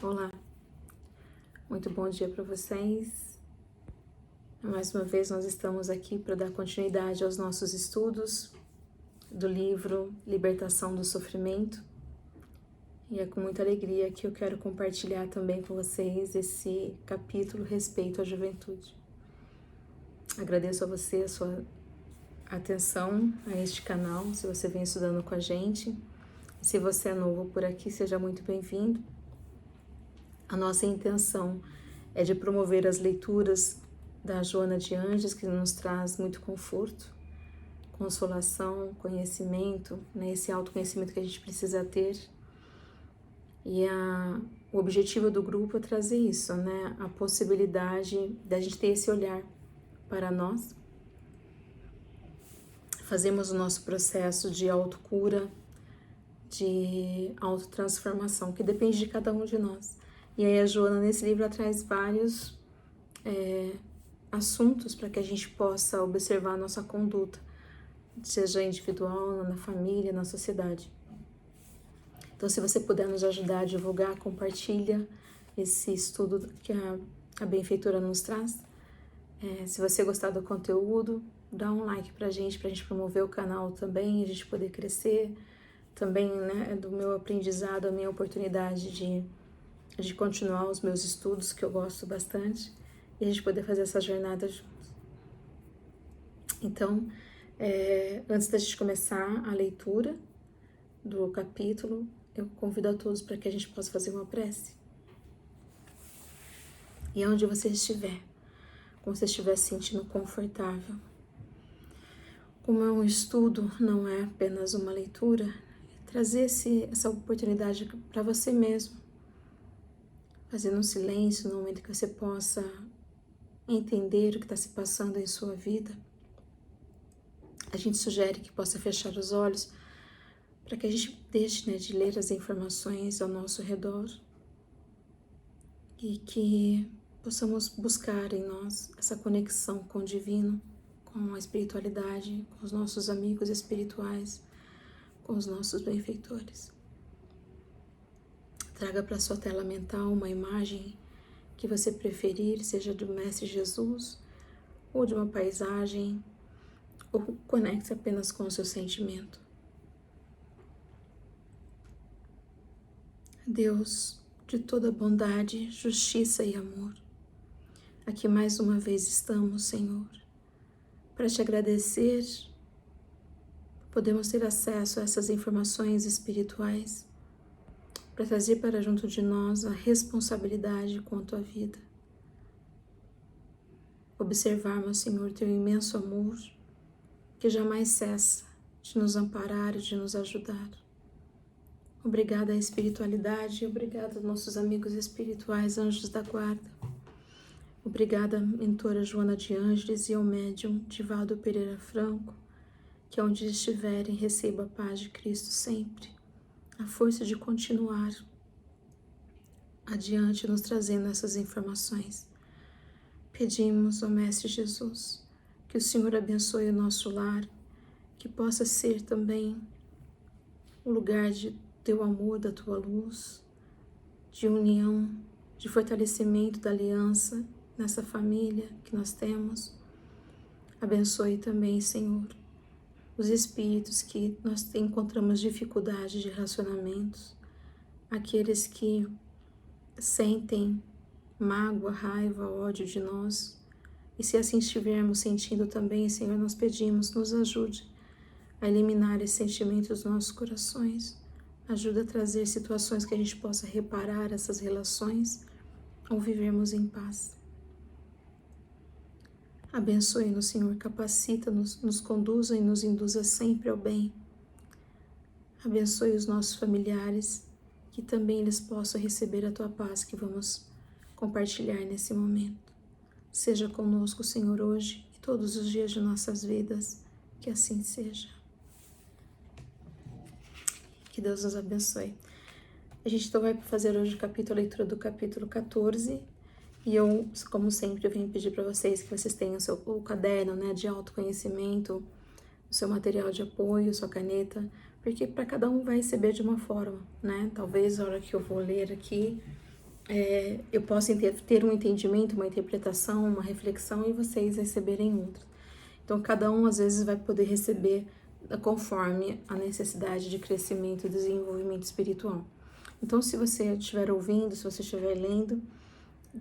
Olá, muito bom dia para vocês. Mais uma vez nós estamos aqui para dar continuidade aos nossos estudos do livro Libertação do Sofrimento. E é com muita alegria que eu quero compartilhar também com vocês esse capítulo Respeito à Juventude. Agradeço a você a sua atenção a este canal, se você vem estudando com a gente. Se você é novo por aqui, seja muito bem-vindo. A nossa intenção é de promover as leituras da Joana de Anjos, que nos traz muito conforto, consolação, conhecimento, né? Esse autoconhecimento que a gente precisa ter. E o objetivo do grupo é trazer isso, né? A possibilidade da gente ter esse olhar para nós. Fazemos o nosso processo de autocura, de autotransformação, que depende de cada um de nós. E aí a Joana, nesse livro, ela traz vários assuntos para que a gente possa observar a nossa conduta, seja individual, na família, na sociedade. Então, se você puder nos ajudar a divulgar, compartilha esse estudo que a benfeitora nos traz. Se você gostar do conteúdo, dá um like pra gente promover o canal também, a gente poder crescer. Também, né, do meu aprendizado, a minha oportunidade de continuar os meus estudos, que eu gosto bastante, e a gente poder fazer essa jornada juntos. Então, antes da gente começar a leitura do capítulo, eu convido a todos para que a gente possa fazer uma prece. E onde você estiver, como você estiver se sentindo confortável. Como é um estudo, não é apenas uma leitura, trazer essa oportunidade para você mesmo, fazendo um silêncio no momento que você possa entender o que está se passando em sua vida. A gente sugere que possa fechar os olhos para que a gente deixe, né, de ler as informações ao nosso redor e que possamos buscar em nós essa conexão com o divino, com a espiritualidade, com os nossos amigos espirituais, com os nossos benfeitores. Traga para sua tela mental uma imagem que você preferir, seja do Mestre Jesus ou de uma paisagem, ou conecte apenas com o seu sentimento. Deus de toda bondade, justiça e amor, aqui mais uma vez estamos, Senhor, para te agradecer. Podemos ter acesso a essas informações espirituais para trazer para junto de nós a responsabilidade quanto à vida. Observar, meu Senhor, teu imenso amor, que jamais cessa de nos amparar e de nos ajudar. Obrigada à espiritualidade, obrigada aos nossos amigos espirituais, anjos da guarda. Obrigada à mentora Joana de Ângeles e ao médium Divaldo Pereira Franco, que onde estiverem receba a paz de Cristo sempre, a força de continuar adiante nos trazendo essas informações. Pedimos, ó Mestre Jesus, que o Senhor abençoe o nosso lar, que possa ser também o lugar de teu amor, da tua luz, de união, de fortalecimento da aliança nessa família que nós temos. Abençoe também, Senhor, os espíritos que nós encontramos dificuldade de relacionamentos, aqueles que sentem mágoa, raiva, ódio de nós. E se assim estivermos sentindo também, Senhor, nós pedimos, nos ajude a eliminar esses sentimentos dos nossos corações. Ajuda a trazer situações que a gente possa reparar essas relações ou vivermos em paz. Abençoe-nos, Senhor, capacita-nos, nos conduza e nos induza sempre ao bem. Abençoe os nossos familiares, que também eles possam receber a tua paz que vamos compartilhar nesse momento. Seja conosco, Senhor, hoje e todos os dias de nossas vidas, que assim seja. Que Deus nos abençoe. A gente então vai fazer hoje a leitura do capítulo 14, e eu, como sempre, eu venho pedir para vocês que vocês tenham o caderno, né, de autoconhecimento, o seu material de apoio, sua caneta, porque para cada um vai receber de uma forma, né? Talvez a hora que eu vou ler aqui, eu possa ter um entendimento, uma interpretação, uma reflexão e vocês receberem outra. Então, cada um às vezes vai poder receber conforme a necessidade de crescimento e desenvolvimento espiritual. Então, se você estiver ouvindo, se você estiver lendo,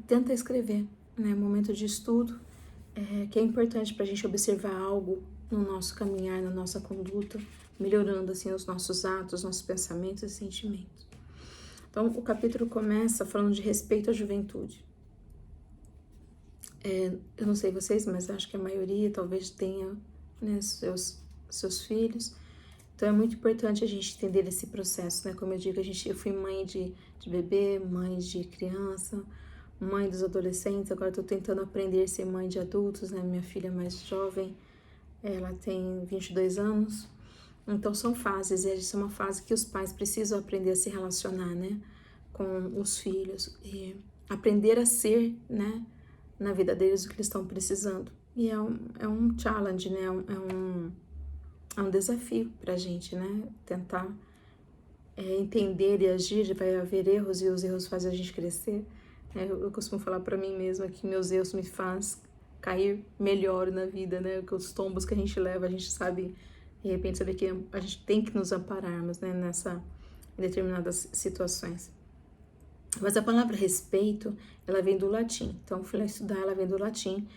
tenta escrever, né? Momento de estudo, que é importante para a gente observar algo no nosso caminhar, na nossa conduta, melhorando assim os nossos atos, nossos pensamentos e sentimentos. Então, o capítulo começa falando de respeito à juventude. Eu não sei vocês, mas acho que a maioria talvez tenha, né, seus filhos. Então, é muito importante a gente entender esse processo, né? Como eu digo, eu fui mãe de bebê, mãe de criança, mãe dos adolescentes. Agora estou tentando aprender a ser mãe de adultos, né? Minha filha mais jovem, ela tem 22 anos. Então, são fases, e essa é uma fase que os pais precisam aprender a se relacionar, né? Com os filhos e aprender a ser, né? Na vida deles o que eles estão precisando. E é um challenge, né? É um desafio pra gente, né? Tentar entender e agir. Vai haver erros e os erros fazem a gente crescer. Eu costumo falar pra mim mesma que meus erros me fazem cair melhor na vida, né? Que os tombos que a gente leva, a gente sabe, de repente, saber que a gente tem que nos ampararmos, né? Em determinadas situações. Mas a palavra respeito, ela vem do latim. Então, fui lá estudar, ela vem do latim,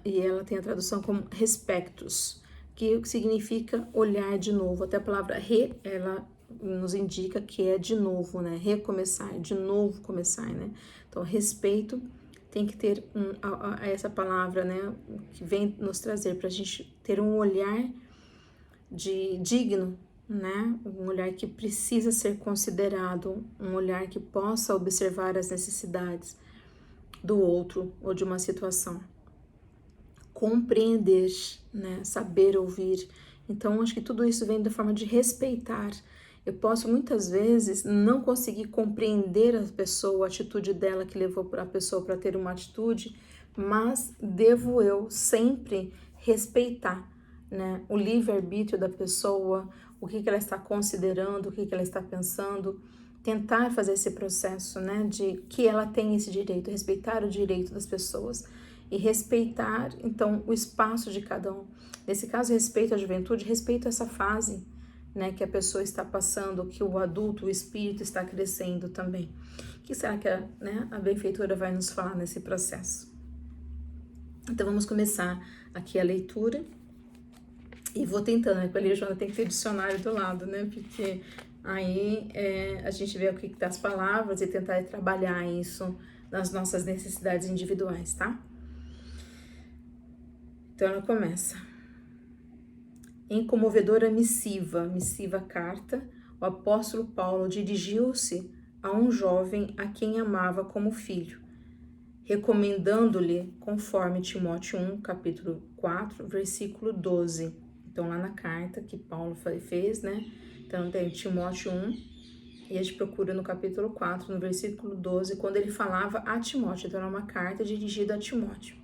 e ela tem a tradução como respectus, que significa olhar de novo. Até a palavra ela nos indica que é de novo, né? Recomeçar, de novo começar, né? Então, respeito tem que ter essa palavra, né? Que vem nos trazer para a gente ter um olhar digno, né? Um olhar que precisa ser considerado, um olhar que possa observar as necessidades do outro ou de uma situação. Compreender, né? Saber ouvir. Então, acho que tudo isso vem da forma de respeitar. Eu posso muitas vezes não conseguir compreender a pessoa, a atitude dela que levou a pessoa para ter uma atitude, mas devo eu sempre respeitar, né? O livre-arbítrio da pessoa, o que ela está considerando, o que ela está pensando, tentar fazer esse processo, né? De que ela tem esse direito, respeitar o direito das pessoas e respeitar, então, o espaço de cada um. Nesse caso, respeito à juventude, respeito a essa fase, né, que a pessoa está passando, que o adulto, o espírito está crescendo também. O que será que a benfeitora vai nos falar nesse processo? Então, vamos começar aqui a leitura. E vou tentando, né? Com a Joana tem que ter dicionário do lado, né? Porque aí a gente vê o que tá as palavras e tentar trabalhar isso nas nossas necessidades individuais, tá? Então ela começa. Em comovedora missiva carta, o apóstolo Paulo dirigiu-se a um jovem a quem amava como filho, recomendando-lhe conforme Timóteo 1, capítulo 4, versículo 12. Então, lá na carta que Paulo fez, né? Então, tem Timóteo 1, e a gente procura no capítulo 4, no versículo 12, quando ele falava a Timóteo. Então, era uma carta dirigida a Timóteo,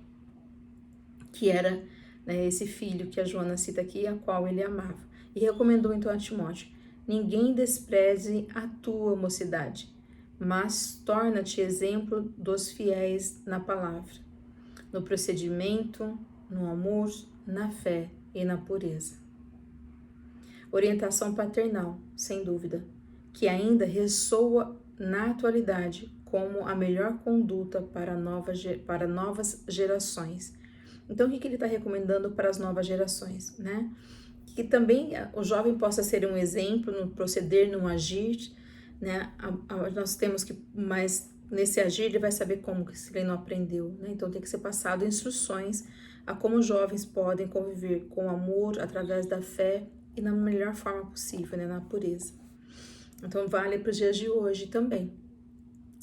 que era, né, esse filho que a Joana cita aqui, a qual ele amava. E recomendou então a Timóteo: ninguém despreze a tua mocidade, mas torna-te exemplo dos fiéis na palavra, no procedimento, no amor, na fé e na pureza. Orientação paternal, sem dúvida, que ainda ressoa na atualidade como a melhor conduta para novas gerações. Então, o que ele está recomendando para as novas gerações, né? Que também o jovem possa ser um exemplo no proceder, no agir, né? Nós temos que, mas nesse agir ele vai saber como, se ele não aprendeu, né? Então tem que ser passado instruções a como os jovens podem conviver com amor, através da fé e na melhor forma possível, né? Na pureza. Então vale para os dias de hoje também,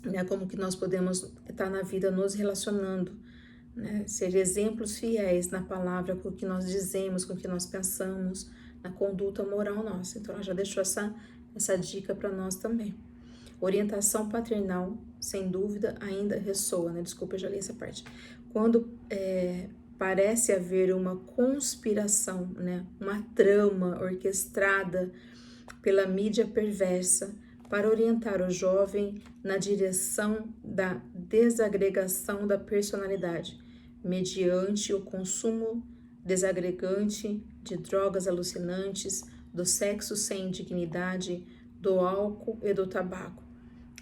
né? Como que nós podemos estar na vida nos relacionando, né? Ser exemplos fiéis na palavra, com o que nós dizemos, com o que nós pensamos, na conduta moral nossa. Então ela já deixou essa dica para nós também. Orientação paternal, sem dúvida, ainda ressoa, né? Desculpa, eu já li essa parte. Quando parece haver uma conspiração, né? Uma trama orquestrada pela mídia perversa para orientar o jovem na direção da desagregação da personalidade, mediante o consumo desagregante de drogas alucinantes, do sexo sem dignidade, do álcool e do tabaco,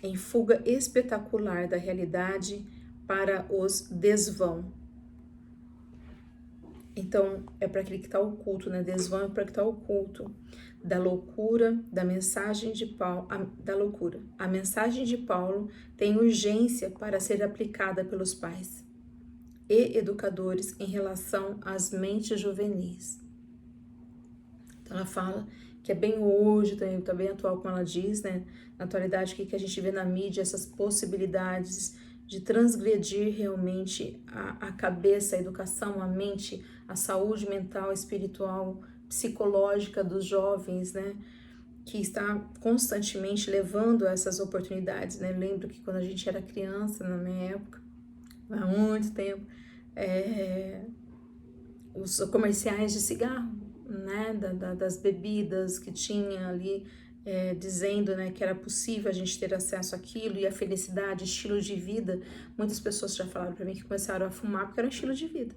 em fuga espetacular da realidade para os desvão. Então, é para aquele que está oculto, né? Desvão é para que está oculto. Da loucura, da mensagem de Paulo, da loucura. A mensagem de Paulo tem urgência para ser aplicada pelos pais e educadores em relação às mentes juvenis. Então, ela fala que é bem hoje, também está bem atual, como ela diz, né? Na atualidade, o que a gente vê na mídia, essas possibilidades de transgredir realmente a cabeça, a educação, a mente, a saúde mental, espiritual, psicológica dos jovens, né? Que está constantemente levando a essas oportunidades, né? Eu lembro que quando a gente era criança, na minha época, há muito tempo, os comerciais de cigarro, né? Das bebidas que tinha ali, dizendo, né, que era possível a gente ter acesso àquilo, e a felicidade, estilo de vida. Muitas pessoas já falaram para mim que começaram a fumar porque era um estilo de vida.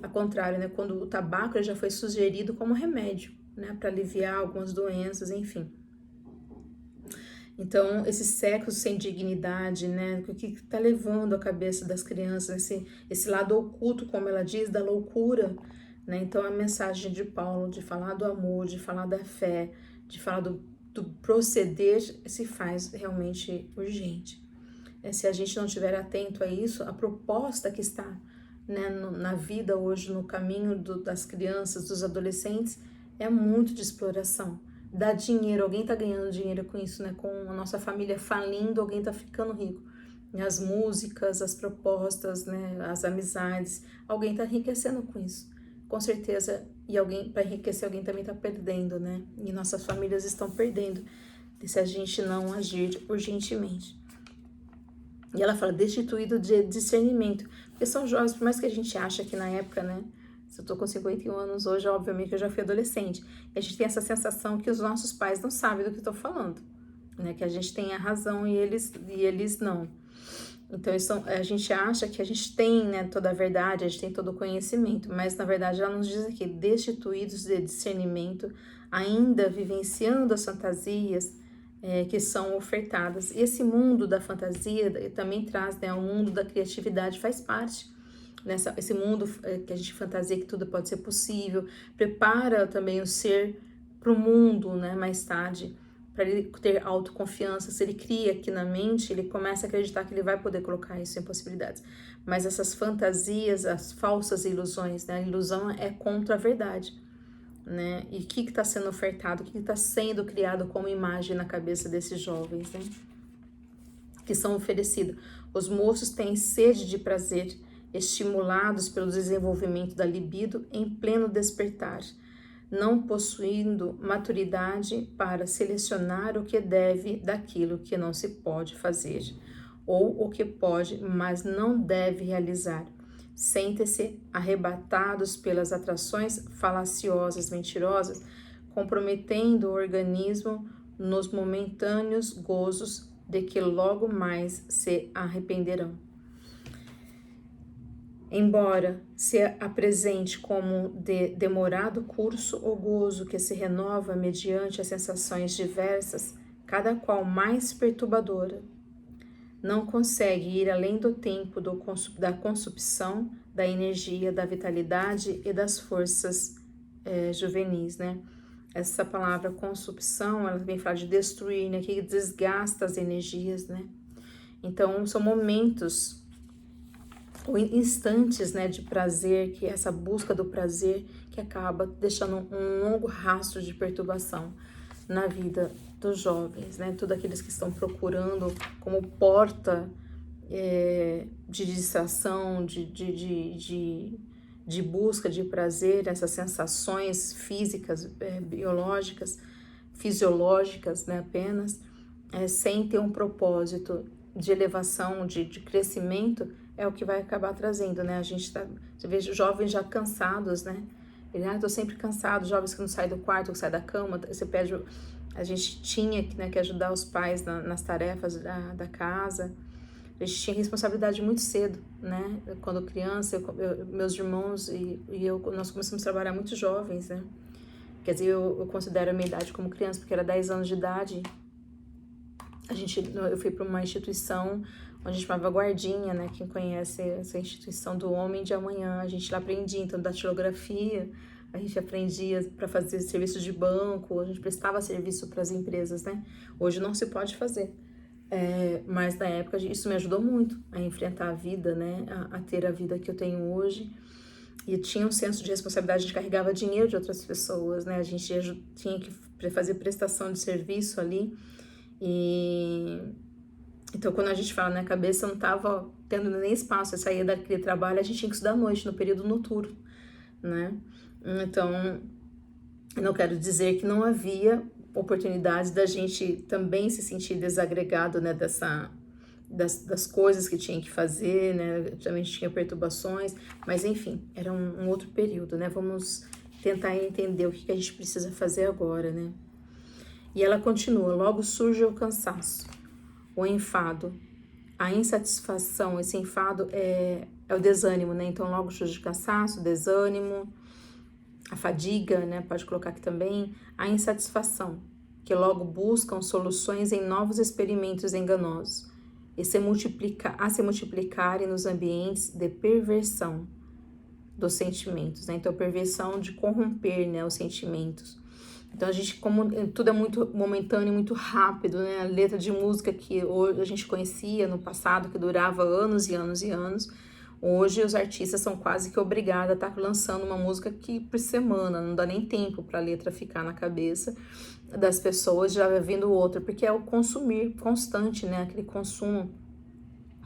Ao contrário, né, quando o tabaco ele já foi sugerido como remédio, né, para aliviar algumas doenças, enfim. Então, esse sexo sem dignidade, né, o que está levando a cabeça das crianças, esse lado oculto, como ela diz, da loucura, né? Então, a mensagem de Paulo de falar do amor, de falar da fé, de falar do proceder, se faz realmente urgente. Se a gente não estiver atento a isso, a proposta que está, né, na vida hoje, no caminho das crianças, dos adolescentes, é muito de exploração. Dá dinheiro, alguém está ganhando dinheiro com isso, né? Com a nossa família falindo, alguém está ficando rico. As músicas, as propostas, né, as amizades, alguém está enriquecendo com isso. Com certeza, e alguém, para enriquecer, alguém também está perdendo, né? E nossas famílias estão perdendo se a gente não agir urgentemente. E ela fala, destituído de discernimento. Porque são jovens, por mais que a gente acha que na época, né? Se eu tô com 51 anos hoje, obviamente eu já fui adolescente. E a gente tem essa sensação que os nossos pais não sabem do que eu tô falando, né? Que a gente tem a razão e eles não. Então, a gente acha que a gente tem, né, toda a verdade, a gente tem todo o conhecimento, mas na verdade ela nos diz aqui, destituídos de discernimento, ainda vivenciando as fantasias que são ofertadas. E esse mundo da fantasia também traz, né, o mundo da criatividade, faz parte. Esse mundo que a gente fantasia que tudo pode ser possível, prepara também o ser para o mundo, né, mais tarde, para ele ter autoconfiança. Se ele cria aqui na mente, ele começa a acreditar que ele vai poder colocar isso em possibilidades. Mas essas fantasias, as falsas ilusões, né? A ilusão é contra a verdade, né? E o que está sendo ofertado, o que está sendo criado como imagem na cabeça desses jovens, né? Que são oferecidos. Os moços têm sede de prazer, estimulados pelo desenvolvimento da libido em pleno despertar, não possuindo maturidade para selecionar o que deve daquilo que não se pode fazer, ou o que pode, mas não deve realizar. Sentem-se arrebatados pelas atrações falaciosas, mentirosas, comprometendo o organismo nos momentâneos gozos de que logo mais se arrependerão. Embora se apresente como de demorado curso ou gozo que se renova mediante as sensações diversas, cada qual mais perturbadora, não consegue ir além do tempo da consumpção, da energia, da vitalidade e das forças juvenis, né? Essa palavra consumpção, ela vem falar de destruir, né? Que desgasta as energias, né? Então, são momentos ou instantes, né, de prazer, que é essa busca do prazer que acaba deixando um longo rastro de perturbação na vida dos jovens, né, todos aqueles que estão procurando como porta de distração, de busca de prazer, essas sensações físicas, biológicas, fisiológicas, né, apenas, sem ter um propósito de elevação, de crescimento, é o que vai acabar trazendo, né? A gente você vê jovens já cansados, né? Tô sempre cansado, jovens que não saem do quarto, que saem da cama, você pede A gente tinha que ajudar os pais nas tarefas da casa. A gente tinha responsabilidade muito cedo, né? Quando criança, meus irmãos e eu, nós começamos a trabalhar muito jovens, né? Quer dizer, eu considero a minha idade como criança, porque era 10 anos de idade. Eu fui para uma instituição onde a gente chamava Guardinha, né? Quem conhece essa instituição do Homem de Amanhã, a gente lá aprendia, então, datilografia, a gente aprendia para fazer serviço de banco, a gente prestava serviço para as empresas, né? Hoje não se pode fazer. Mas na época isso me ajudou muito a enfrentar a vida, né? A ter a vida que eu tenho hoje. E tinha um senso de responsabilidade, a gente carregava dinheiro de outras pessoas, né? A gente tinha que fazer prestação de serviço ali. E então, quando a gente fala, né, a cabeça não estava tendo nem espaço, eu saía daquele trabalho, a gente tinha que estudar à noite, no período noturno, né? Então, eu não quero dizer que não havia oportunidades da gente também se sentir desagregado, né, das coisas que tinha que fazer, né? Também tinha perturbações, mas enfim, era um outro período, né? Vamos tentar entender o que a gente precisa fazer agora, né? E ela continua: logo surge o cansaço, o enfado, a insatisfação. Esse enfado é o desânimo, né? Então logo surge o cansaço, desânimo, a fadiga, né? Pode colocar aqui também, a insatisfação, que logo buscam soluções em novos experimentos enganosos e se multiplicarem nos ambientes de perversão dos sentimentos, né? Então, perversão de corromper, né, os sentimentos. Então, a gente, como tudo é muito momentâneo, muito rápido, né? A letra de música que hoje a gente conhecia no passado, que durava anos e anos e anos, hoje os artistas são quase que obrigados a estar lançando uma música que por semana, não dá nem tempo para a letra ficar na cabeça das pessoas, já vindo outra, porque é o consumir constante, né? Aquele consumo.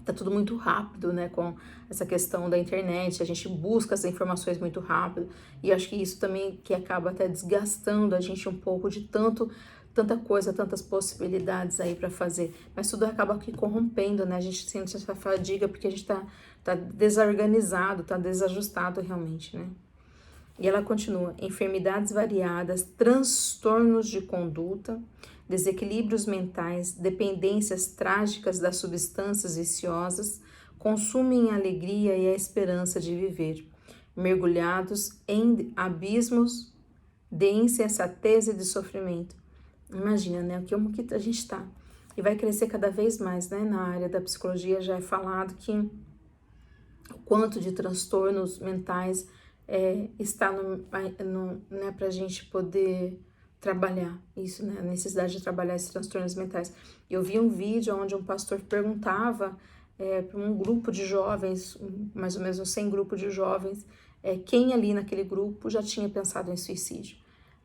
Tá tudo muito rápido, né, com essa questão da internet, a gente busca as informações muito rápido, e acho que isso também que acaba até desgastando a gente um pouco de tanta coisa, tantas possibilidades aí para fazer, mas tudo acaba aqui corrompendo, né, a gente sente essa fadiga porque a gente tá desorganizado, tá desajustado realmente, né. E ela continua: enfermidades variadas, transtornos de conduta, desequilíbrios mentais, dependências trágicas das substâncias viciosas, consumem a alegria e a esperança de viver, mergulhados em abismos de insensatez e de sofrimento. Imagina, né, como que a gente está. E vai crescer cada vez mais, né, na área da psicologia já é falado que o quanto de transtornos mentais está né, para a gente poder trabalhar isso, né, a necessidade de trabalhar esses transtornos mentais. Eu vi um vídeo onde um pastor perguntava para um grupo de jovens, mais ou menos uns 100 grupos de jovens, quem ali naquele grupo já tinha pensado em suicídio.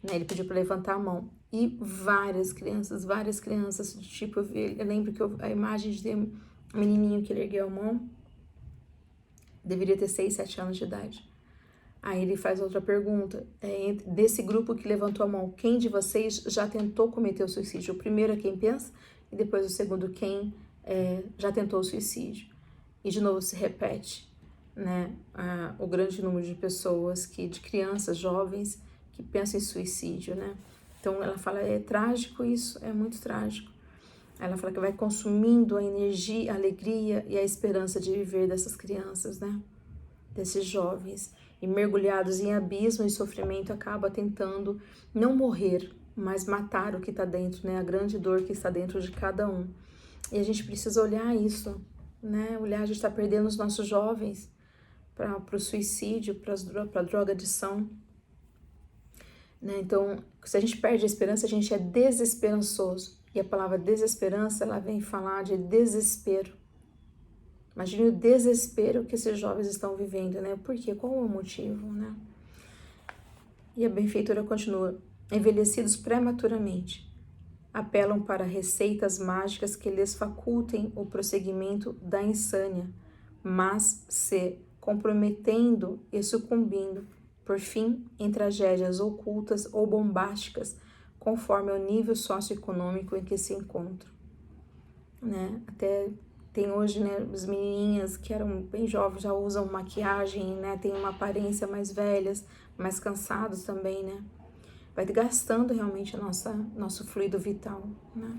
Né, ele pediu para levantar a mão. E várias crianças, tipo, eu lembro que a imagem de um menininho que ele ergueu a mão, deveria ter 6, 7 anos de idade. Aí ele faz outra pergunta, desse grupo que levantou a mão, quem de vocês já tentou cometer o suicídio? O primeiro é quem pensa, e depois o segundo quem já tentou o suicídio. E de novo se repete, né, o grande número de pessoas, de crianças, jovens, que pensam em suicídio, né. Então ela fala, é trágico isso, é muito trágico. Ela fala que vai consumindo a energia, a alegria e a esperança de viver dessas crianças, né, desses jovens. E mergulhados em abismo e sofrimento, acaba tentando não morrer, mas matar o que está dentro, né? A grande dor que está dentro de cada um. E a gente precisa olhar isso, né? Olhar, a gente está perdendo os nossos jovens para o suicídio, para a drogadição. Né? Então, se a gente perde a esperança, a gente é desesperançoso. E a palavra desesperança, ela vem falar de desespero. Imagine o desespero que esses jovens estão vivendo, né? Por quê? Qual é o motivo, né? E a benfeitora continua: envelhecidos prematuramente, apelam para receitas mágicas que lhes facultem o prosseguimento da insânia, mas se comprometendo e sucumbindo, por fim, em tragédias ocultas ou bombásticas, conforme o nível socioeconômico em que se encontram, né? Até tem hoje, né, as menininhas que eram bem jovens já usam maquiagem, né, tem uma aparência mais velhas, mais cansados também, né. vai gastando realmente nosso fluido vital, né?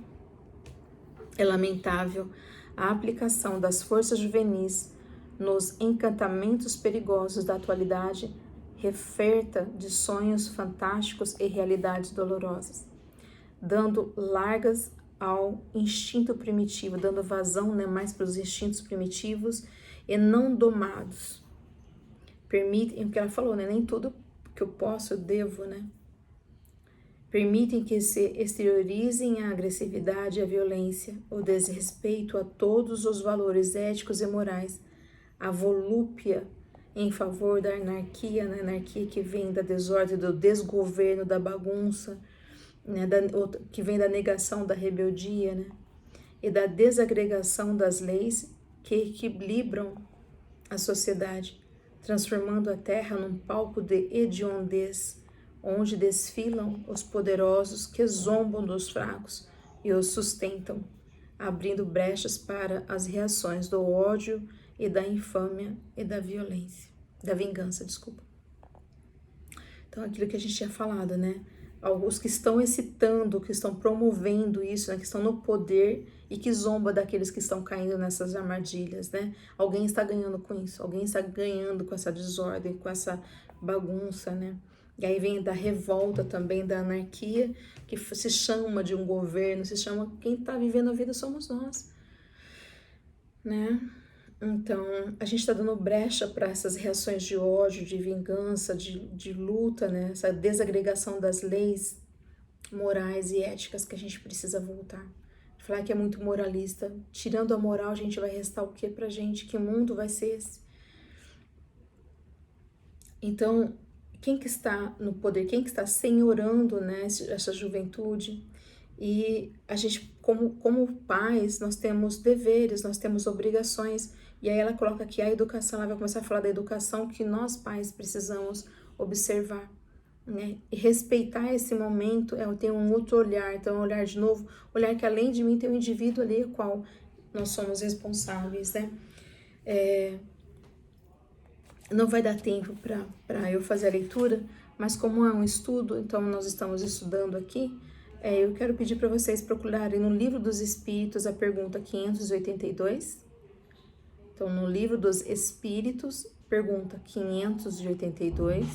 É lamentável a aplicação das forças juvenis nos encantamentos perigosos da atualidade, referta de sonhos fantásticos e realidades dolorosas, dando largas ao instinto primitivo, dando vazão, né, mais para os instintos primitivos e não domados. Permitem, porque ela falou, né, nem tudo que eu posso, eu devo, né? Permitem que se exteriorizem a agressividade e a violência, o desrespeito a todos os valores éticos e morais, a volúpia em favor da anarquia, né? Anarquia que vem da desordem, do desgoverno, da bagunça, né? Que vem da negação da rebeldia, né? E da desagregação das leis que equilibram a sociedade, transformando a terra num palco de hediondez, onde desfilam os poderosos que zombam dos fracos e os sustentam, abrindo brechas para as reações do ódio e da infâmia e da violência, da vingança, desculpa. Então, aquilo que a gente tinha falado, né? Alguns que estão excitando, que estão promovendo isso, né? Que estão no poder e que zomba daqueles que estão caindo nessas armadilhas, né? Alguém está ganhando com isso, alguém está ganhando com essa desordem, com essa bagunça, né? E aí vem da revolta também, da anarquia, que se chama de um governo, se chama, quem está vivendo a vida somos nós, né? Então, a gente está dando brecha para essas reações de ódio, de vingança, de luta, né? Essa desagregação das leis morais e éticas que a gente precisa voltar. Falar que é muito moralista. Tirando a moral, a gente vai restar o que pra gente? Que mundo vai ser esse? Então, quem que está no poder? Quem que está senhorando, né, essa juventude? E a gente, como pais, nós temos deveres, nós temos obrigações. E aí ela coloca aqui a educação, ela vai começar a falar da educação que nós pais precisamos observar, né? E respeitar esse momento é ter um outro olhar, então um olhar de novo, olhar que além de mim tem um indivíduo ali ao qual nós somos responsáveis, né? Não vai dar tempo para eu fazer a leitura, mas como é um estudo, então nós estamos estudando aqui, eu quero pedir para vocês procurarem no Livro dos Espíritos a pergunta 582. Então, no Livro dos Espíritos, pergunta 582,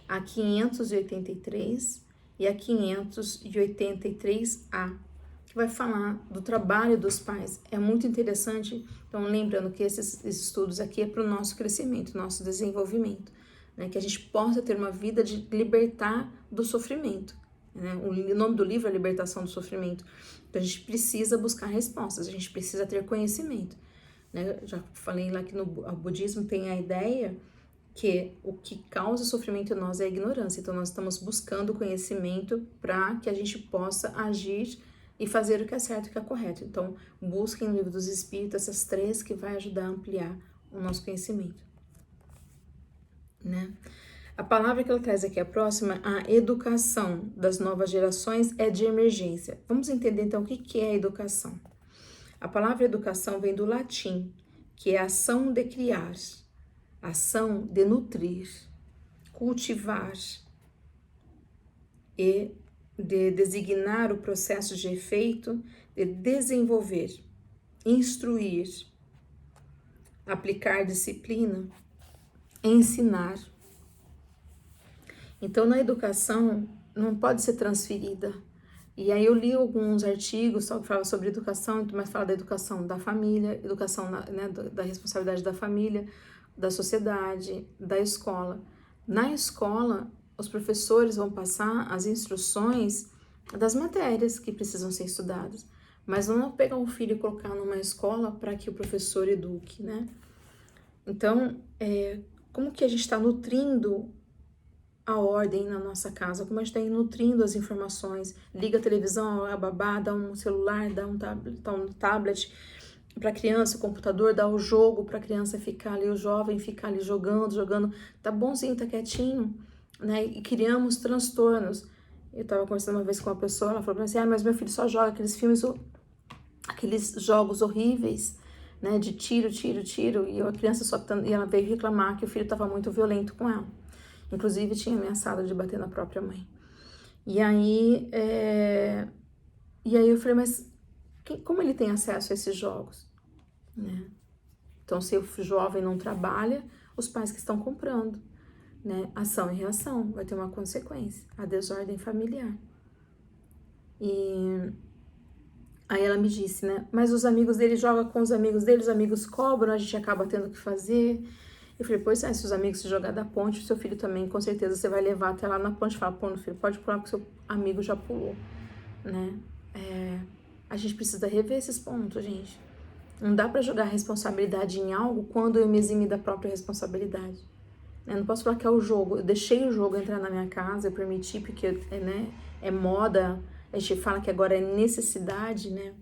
a 583 e a 583A, que vai falar do trabalho dos pais. É muito interessante, então lembrando que esses estudos aqui é para o nosso crescimento, nosso desenvolvimento, né? Que a gente possa ter uma vida de libertar do sofrimento, né? O nome do livro é Libertação do Sofrimento. Então a gente precisa buscar respostas, a gente precisa ter conhecimento, né? Já falei lá que no budismo tem a ideia que o que causa sofrimento em nós é a ignorância. Então nós estamos buscando conhecimento para que a gente possa agir e fazer o que é certo e o que é correto. Então, busquem no Livro dos Espíritos essas três que vai ajudar a ampliar o nosso conhecimento, né? A palavra que ela traz aqui, a próxima, a educação das novas gerações é de emergência. Vamos entender então o que é a educação. A palavra educação vem do latim, que é ação de criar, ação de nutrir, cultivar e de designar o processo de efeito, de desenvolver, instruir, aplicar disciplina, ensinar. Então, na educação, não pode ser transferida. E aí eu li alguns artigos que falam sobre educação, mas fala da educação da família, educação, né, da responsabilidade da família, da sociedade, da escola. Na escola, os professores vão passar as instruções das matérias que precisam ser estudadas, mas não pegar um filho e colocar numa escola para que o professor eduque, né? Então, como que a gente está nutrindo a ordem na nossa casa, como a gente está nutrindo as informações, liga a televisão, a babá, dá um celular, dá um tablet para a criança, o computador, dá o jogo para a criança ficar ali, o jovem ficar ali jogando, tá bonzinho, tá quietinho, né? E criamos transtornos. Eu estava conversando uma vez com uma pessoa, ela falou assim, mas meu filho só joga aqueles filmes, aqueles jogos horríveis, né, de tiro, e a criança e ela veio reclamar que o filho estava muito violento com ela. Inclusive tinha ameaçado de bater na própria mãe. E aí, eu falei, mas como ele tem acesso a esses jogos, né? Então, se o jovem não trabalha, os pais que estão comprando, né? Ação e reação, vai ter uma consequência, a desordem familiar. E aí ela me disse, né? Mas os amigos dele jogam com os amigos cobram, a gente acaba tendo que fazer. Eu falei, pois é, se os amigos se jogar da ponte, o seu filho também, com certeza, você vai levar até lá na ponte e falar, pô, meu filho, pode pular porque seu amigo já pulou, né? A gente precisa rever esses pontos, gente. Não dá pra jogar responsabilidade em algo quando eu me eximi da própria responsabilidade. Eu não posso falar que é o jogo. Eu deixei o jogo entrar na minha casa, eu permiti porque, né, é moda. A gente fala que agora é necessidade, né?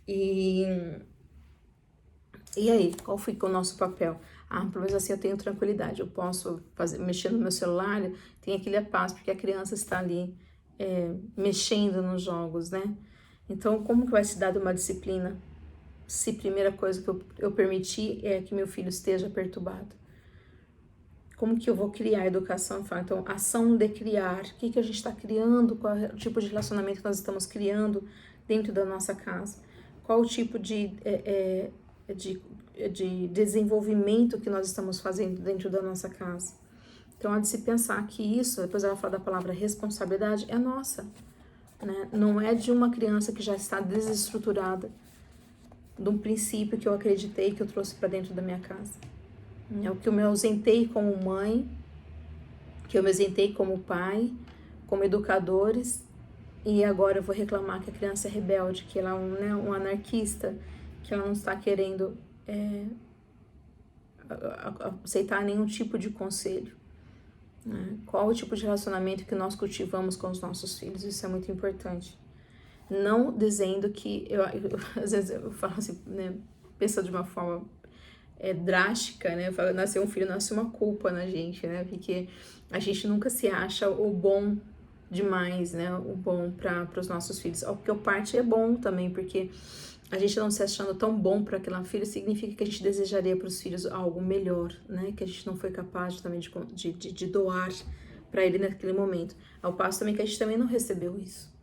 E aí, qual fica o nosso papel? Pelo menos assim eu tenho tranquilidade. Eu posso mexer no meu celular, tem aquele paz, porque a criança está ali mexendo nos jogos, né? Então, como que vai se dar uma disciplina se a primeira coisa que eu permitir é que meu filho esteja perturbado? Como que eu vou criar educação? Então, ação de criar. O que a gente está criando? Qual é o tipo de relacionamento que nós estamos criando dentro da nossa casa? Qual o tipo de desenvolvimento que nós estamos fazendo dentro da nossa casa? Então, há de se pensar que isso, depois ela fala da palavra responsabilidade, é nossa, né? Não é de uma criança que já está desestruturada, de um princípio que eu acreditei que eu trouxe para dentro da minha casa. É o que eu me ausentei como mãe, que eu me ausentei como pai, como educadores, e agora eu vou reclamar que a criança é rebelde, que ela é um anarquista, que ela não está querendo aceitar nenhum tipo de conselho. Né? Qual o tipo de relacionamento que nós cultivamos com os nossos filhos? Isso é muito importante. Não dizendo que, às vezes eu falo assim, né, pensa de uma forma drástica, né? Eu falo, nasceu um filho, nasce uma culpa na gente, né? Porque a gente nunca se acha o bom demais, né? O bom para os nossos filhos. Porque o parte é bom também, porque a gente não se achando tão bom para aquela filha significa que a gente desejaria para os filhos algo melhor, né? Que a gente não foi capaz também de doar para ele naquele momento. Ao passo também que a gente também não recebeu isso.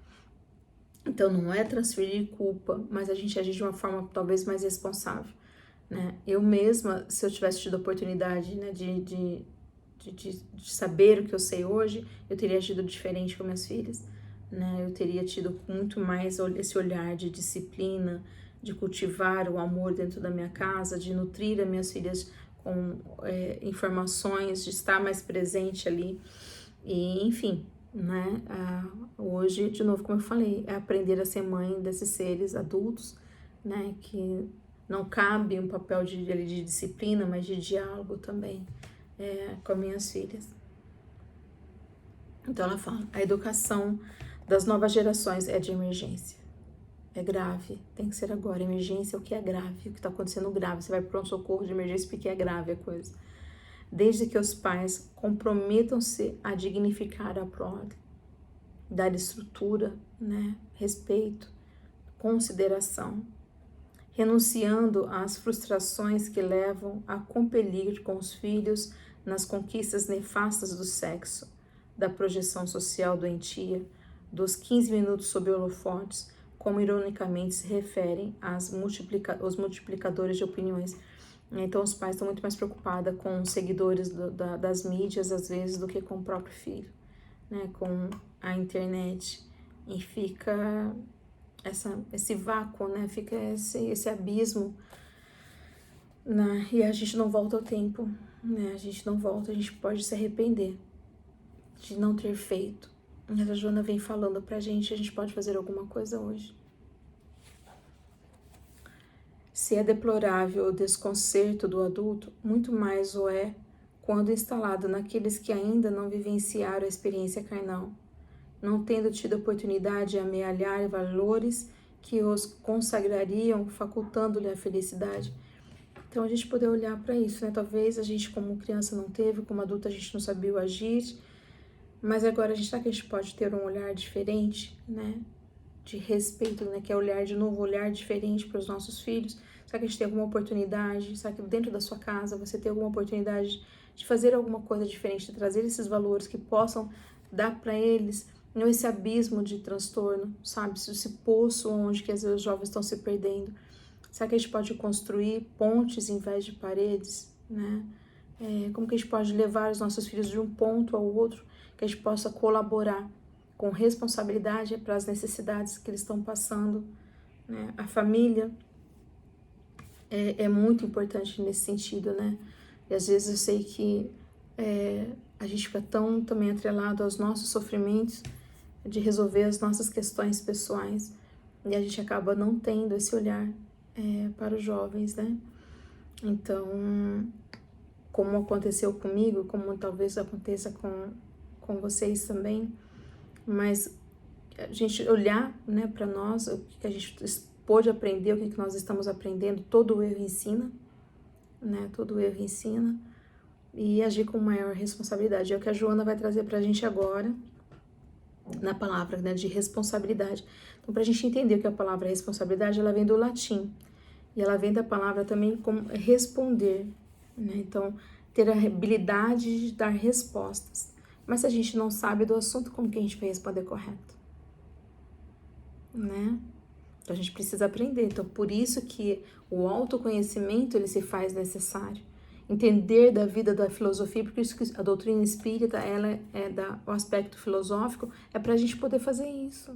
Então não é transferir culpa, mas a gente agir de uma forma talvez mais responsável. Né? Eu mesma, se eu tivesse tido a oportunidade, né, de saber o que eu sei hoje, eu teria agido diferente com minhas filhas, né? Eu teria tido muito mais esse olhar de disciplina, de cultivar o amor dentro da minha casa, de nutrir as minhas filhas com informações, de estar mais presente ali, e enfim, né? Hoje, de novo, como eu falei, é aprender a ser mãe desses seres adultos, né? Que não cabe um papel de disciplina, mas de diálogo também com as minhas filhas. Então ela fala, a educação das novas gerações é de emergência. É grave, tem que ser agora. Emergência é o que é grave, o que está acontecendo grave. Você vai para um socorro de emergência porque é grave a coisa. Desde que os pais comprometam-se a dignificar a prole, dar estrutura, né, respeito, consideração, renunciando às frustrações que levam a compelir com os filhos nas conquistas nefastas do sexo, da projeção social doentia, dos 15 minutos sob holofotes, como ironicamente se referem os multiplicadores de opiniões. Então os pais estão muito mais preocupados com os seguidores das mídias, às vezes, do que com o próprio filho, né? Com a internet. E fica esse vácuo, né? Fica esse abismo, né? E a gente não volta ao tempo, né? A gente não volta, a gente pode se arrepender de não ter feito. Mas a Joana vem falando pra gente, a gente pode fazer alguma coisa hoje. Se é deplorável o desconcerto do adulto, muito mais o é quando instalado naqueles que ainda não vivenciaram a experiência carnal, não tendo tido oportunidade de amealhar valores que os consagrariam, facultando-lhe a felicidade. Então a gente poder olhar para isso, né? Talvez a gente como criança não teve, como adulta a gente não sabia agir, mas agora a gente sabe que a gente pode ter um olhar diferente, né? De respeito, né? Que é olhar de novo, olhar diferente para os nossos filhos. Será que a gente tem alguma oportunidade? Será que dentro da sua casa você tem alguma oportunidade de fazer alguma coisa diferente, de trazer esses valores que possam dar para eles esse abismo de transtorno, sabe? Esse poço onde que às vezes os jovens estão se perdendo. Será que a gente pode construir pontes em vez de paredes, né? Como que a gente pode levar os nossos filhos de um ponto ao outro, que a gente possa colaborar com responsabilidade para as necessidades que eles estão passando, né? A família é muito importante nesse sentido, né? E às vezes eu sei que a gente fica tão também atrelado aos nossos sofrimentos, de resolver as nossas questões pessoais, e a gente acaba não tendo esse olhar para os jovens, né? Então, como aconteceu comigo, como talvez aconteça com vocês também, mas a gente olhar, né, para nós, o que a gente pôde aprender, o que nós estamos aprendendo, todo erro ensina, né? Todo erro ensina, e agir com maior responsabilidade. É o que a Joana vai trazer para a gente agora, na palavra, né, de responsabilidade. Então, para a gente entender o que é a palavra responsabilidade, ela vem do latim, e ela vem da palavra também como responder, né? Então, ter a habilidade de dar respostas. Mas se a gente não sabe do assunto, como que a gente vai responder correto? Né? Então, a gente precisa aprender. Então, por isso que o autoconhecimento, ele se faz necessário. Entender da vida da filosofia, porque isso que a doutrina espírita, ela o aspecto filosófico, é para a gente poder fazer isso.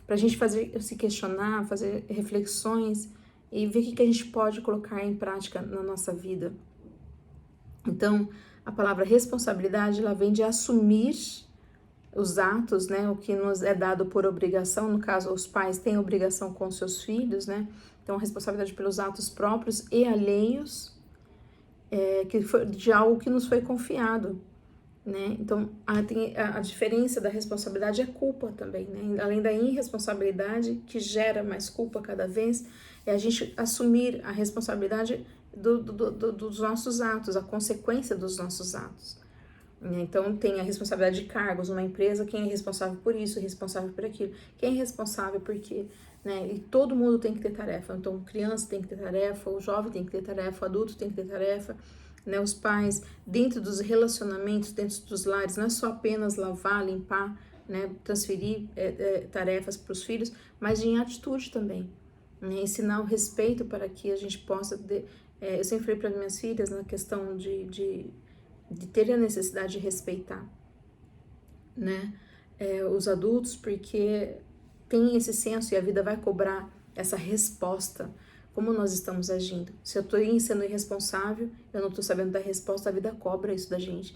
Para a gente se questionar, fazer reflexões e ver o que a gente pode colocar em prática na nossa vida. Então, a palavra responsabilidade, ela vem de assumir os atos, né, o que nos é dado por obrigação. No caso, os pais têm obrigação com seus filhos, né? Então, a responsabilidade pelos atos próprios e alheios, de algo que nos foi confiado, né? Então, a diferença da responsabilidade é culpa também, né? Além da irresponsabilidade, que gera mais culpa cada vez, é a gente assumir a responsabilidade dos nossos atos, a consequência dos nossos atos. Então, tem a responsabilidade de cargos numa empresa, quem é responsável por isso, responsável por aquilo, quem é responsável por quê, né? E todo mundo tem que ter tarefa. Então, criança tem que ter tarefa, o jovem tem que ter tarefa, o adulto tem que ter tarefa, né? Os pais, dentro dos relacionamentos, dentro dos lares, não é só apenas lavar, limpar, né? Transferir tarefas para os filhos, mas em atitude também, né? Ensinar o respeito para que a gente possa... eu sempre falei para minhas filhas na questão de ter a necessidade de respeitar, né? Os adultos, porque tem esse senso e a vida vai cobrar essa resposta, como nós estamos agindo. Se eu estou sendo irresponsável, eu não estou sabendo dar resposta, a vida cobra isso da gente,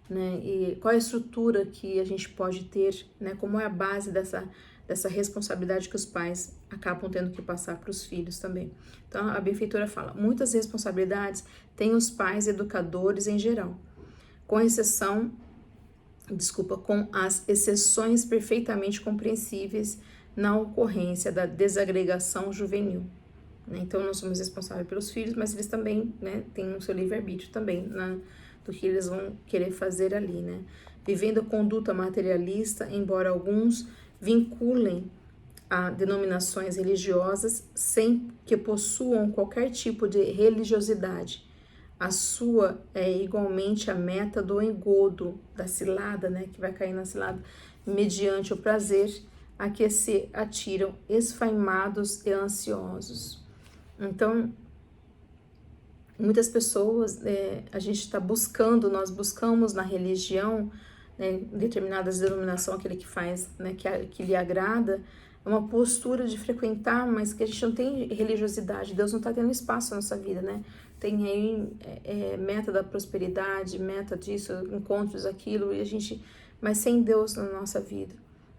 né? E qual é a estrutura que a gente pode ter, né? Como é a base dessa responsabilidade que os pais acabam tendo que passar para os filhos também. Então, a benfeitora fala, muitas responsabilidades têm os pais educadores em geral, com as exceções perfeitamente compreensíveis na ocorrência da desagregação juvenil, né? Então, nós somos responsáveis pelos filhos, mas eles também, né, têm o seu livre-arbítrio também, do que eles vão querer fazer ali, né? Vivendo a conduta materialista, embora alguns vinculem a denominações religiosas sem que possuam qualquer tipo de religiosidade. A sua é igualmente a meta do engodo, da cilada, né, que vai cair na cilada, mediante o prazer a que se atiram esfaimados e ansiosos. Então, muitas pessoas, a gente está buscando, nós buscamos na religião, né, determinadas denominações, aquele que faz, né, que lhe agrada, uma postura de frequentar, mas que a gente não tem religiosidade, Deus não está tendo espaço na nossa vida, né? Tem aí meta da prosperidade, meta disso, encontros, aquilo, e mas sem Deus na nossa vida,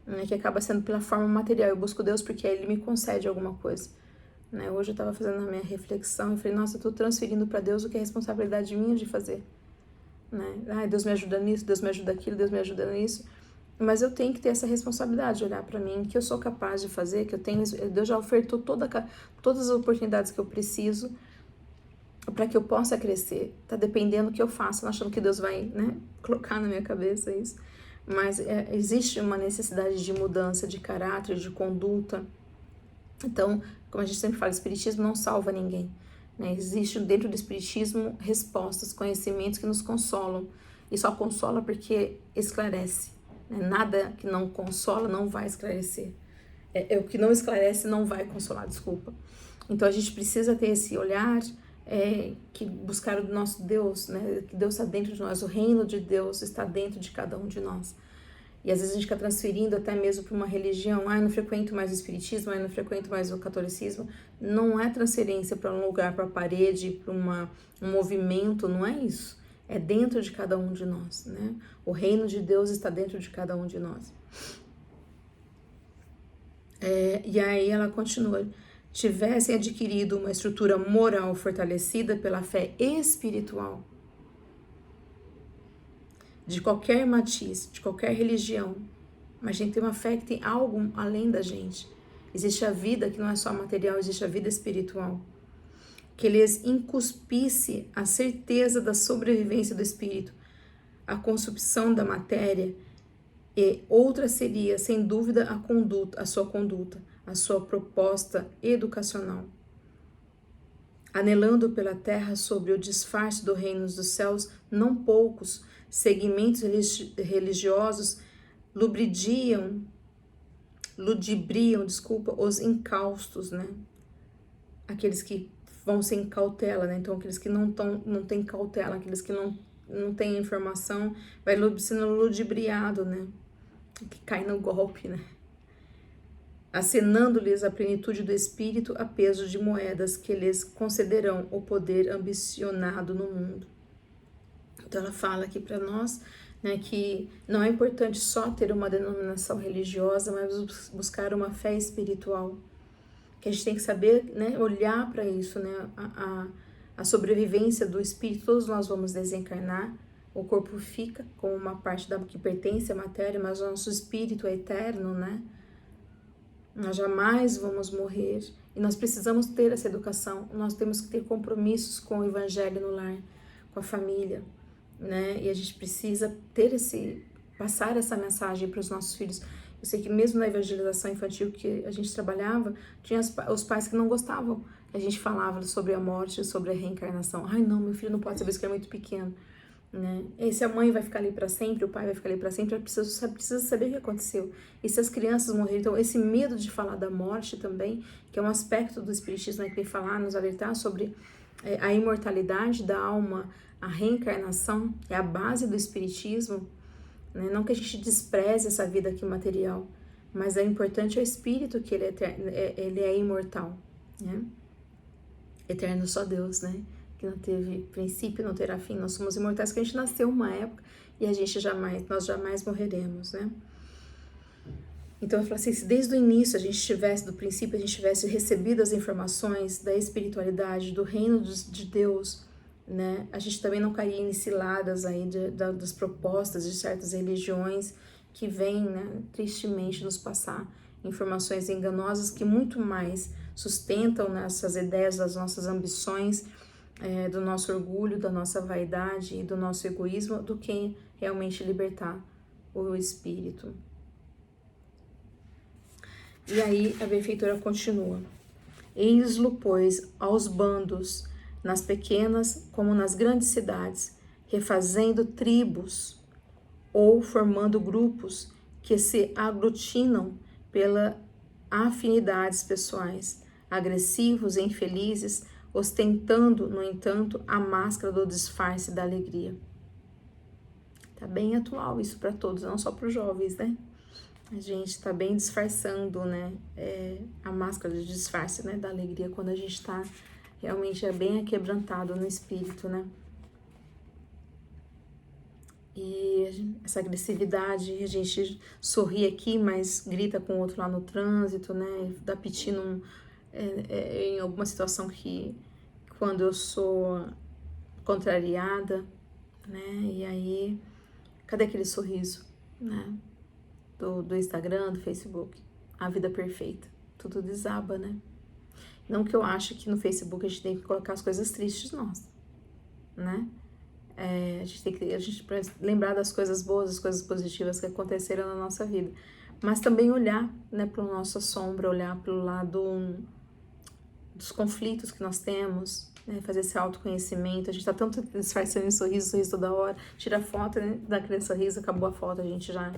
né? Que acaba sendo pela forma material. Eu busco Deus porque Ele me concede alguma coisa, né? Hoje eu estava fazendo a minha reflexão e falei, nossa, eu estou transferindo para Deus o que é responsabilidade minha de fazer, né? Ai, Deus me ajuda nisso, Deus me ajuda aquilo, Deus me ajuda nisso. Mas eu tenho que ter essa responsabilidade de olhar para mim, que eu sou capaz de fazer, que Deus já ofertou todas as oportunidades que eu preciso para que eu possa crescer. Tá dependendo do que eu faço, achando que Deus vai, né, colocar na minha cabeça isso. Mas existe uma necessidade de mudança de caráter, de conduta. Então, como a gente sempre fala, o Espiritismo não salva ninguém, né? Existe dentro do Espiritismo respostas, conhecimentos que nos consolam. E só consola porque esclarece, né? Nada que não consola não vai esclarecer. O que não esclarece não vai consolar, desculpa. Então a gente precisa ter esse olhar, que buscar o nosso Deus, né? Que Deus está dentro de nós, o reino de Deus está dentro de cada um de nós. E às vezes a gente fica transferindo até mesmo para uma religião. Eu não frequento mais o espiritismo, eu não frequento mais o catolicismo. Não é transferência para um lugar, para a parede, para um movimento, não é isso. É dentro de cada um de nós, né? O reino de Deus está dentro de cada um de nós. E aí ela continua: tivessem adquirido uma estrutura moral fortalecida pela fé espiritual, de qualquer matiz, de qualquer religião, mas a gente tem uma fé que tem algo além da gente. Existe a vida que não é só material, existe a vida espiritual. Que lhes incuspisse a certeza da sobrevivência do espírito, a consumção da matéria, e outra seria, sem dúvida, a sua conduta, a sua proposta educacional. Anelando pela terra sobre o disfarce do reino dos céus, não poucos segmentos religiosos ludibriam, os incaustos, né? Aqueles que vão sem cautela, né? Então aqueles que não têm cautela, aqueles que não têm informação, vai sendo ludibriado, né? Que cai no golpe, né? Acenando-lhes a plenitude do espírito a peso de moedas que lhes concederão o poder ambicionado no mundo. Então ela fala aqui para nós, né, que não é importante só ter uma denominação religiosa, mas buscar uma fé espiritual. Que a gente tem que saber, né, olhar para isso, né, a sobrevivência do espírito. Todos nós vamos desencarnar, o corpo fica como uma parte que pertence à matéria, mas o nosso espírito é eterno, né? Nós jamais vamos morrer e nós precisamos ter essa educação. Nós temos que ter compromissos com o evangelho no lar, com a família, né? E a gente precisa passar essa mensagem para os nossos filhos. Eu sei que mesmo na evangelização infantil que a gente trabalhava, tinha os pais que não gostavam. A gente falava sobre a morte, sobre a reencarnação. Ai, não, meu filho não pode saber isso, que é muito pequeno, né? E se a mãe vai ficar ali para sempre, o pai vai ficar ali para sempre, precisa saber o que aconteceu. E se as crianças morrerem, então esse medo de falar da morte também, que é um aspecto do espiritismo, né, que vem falar, nos alertar sobre a imortalidade da alma, a reencarnação, é a base do espiritismo, né? Não que a gente despreze essa vida aqui material, mas é importante o espírito, que ele é imortal, né? Eterno só Deus, né? Que não teve princípio, não terá fim. Nós somos imortais, que a gente nasceu uma época e nós jamais morreremos, né? Então eu falo assim, se desde o início do princípio, a gente tivesse recebido as informações da espiritualidade, do reino de Deus, né? A gente também não cairia em ciladas aí das propostas de certas religiões que vêm, né, tristemente nos passar informações enganosas que muito mais sustentam nessas ideias das nossas ambições, do nosso orgulho, da nossa vaidade e do nosso egoísmo, do que realmente libertar o espírito. E aí a benfeitora continua: eis-lo, pois, aos bandos, nas pequenas como nas grandes cidades, refazendo tribos ou formando grupos que se aglutinam pelas afinidades pessoais, agressivos e infelizes, ostentando, no entanto, a máscara do disfarce da alegria. Tá bem atual isso para todos, não só para os jovens, né? A gente está bem disfarçando, né? A máscara de disfarce, né, da alegria, quando a gente está realmente bem aquebrantado no espírito, né? E essa agressividade, a gente sorri aqui, mas grita com o outro lá no trânsito, né? Dá piti em alguma situação que, quando eu sou contrariada, né? E aí, cadê aquele sorriso, né? Do Instagram, do Facebook, a vida perfeita, tudo desaba, né? Não que eu acho que no Facebook a gente tem que colocar as coisas tristes nossas, né? A gente tem que lembrar das coisas boas, das coisas positivas que aconteceram na nossa vida, mas também olhar, né, para a nossa sombra, olhar para o lado dos conflitos que nós temos, né, fazer esse autoconhecimento. A gente tá tanto disfarçando em sorriso toda hora, tira a foto, né, daquele sorriso, acabou a foto, a gente já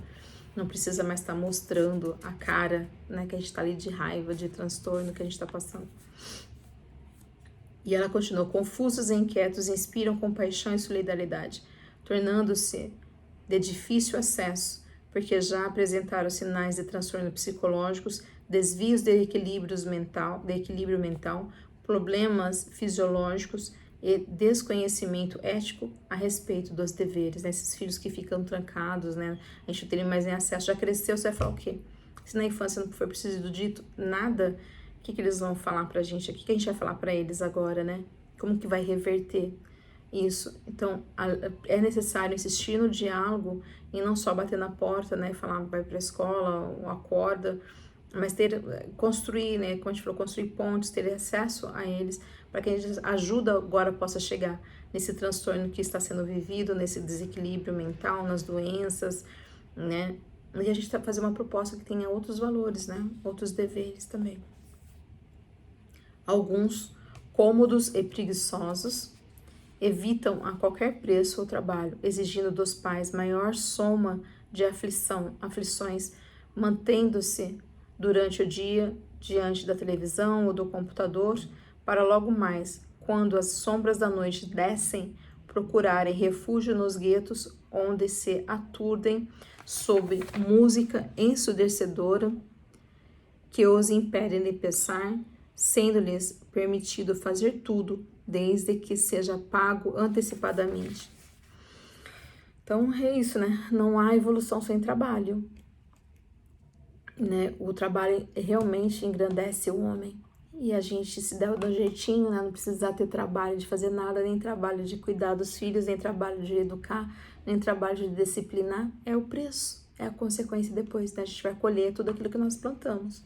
não precisa mais estar mostrando a cara, né, que a gente está ali de raiva, de transtorno que a gente está passando. E ela continuou: confusos e inquietos inspiram compaixão e solidariedade, tornando-se de difícil acesso, porque já apresentaram sinais de transtorno psicológicos, desvios de equilíbrio mental, problemas fisiológicos e desconhecimento ético a respeito dos deveres, né? Esses filhos que ficam trancados, né? A gente não tem mais nem acesso, já cresceu, você vai falar o quê? Se na infância não foi preciso dito nada, o que eles vão falar pra gente? O que a gente vai falar pra eles agora, né? Como que vai reverter isso? Então, é necessário insistir no diálogo e não só bater na porta, né? Falar, vai pra escola, ou acorda, mas construir, né? Como a gente falou, construir pontes, ter acesso a eles, para que a gente ajuda agora possa chegar nesse transtorno que está sendo vivido, nesse desequilíbrio mental, nas doenças, né? E a gente tá fazendo uma proposta que tenha outros valores, né? Outros deveres também. Alguns, cômodos e preguiçosos, evitam a qualquer preço o trabalho, exigindo dos pais maior soma de aflições, mantendo-se durante o dia diante da televisão ou do computador, para logo mais, quando as sombras da noite descem, procurarem refúgio nos guetos, onde se aturdem sob música ensurdecedora que os impede de pensar, sendo-lhes permitido fazer tudo, desde que seja pago antecipadamente. Então é isso, né? Não há evolução sem trabalho, né? O trabalho realmente engrandece o homem. E a gente se dá do jeitinho, né? Não precisar ter trabalho de fazer nada, nem trabalho de cuidar dos filhos, nem trabalho de educar, nem trabalho de disciplinar. É o preço, é a consequência depois, né? A gente vai colher tudo aquilo que nós plantamos.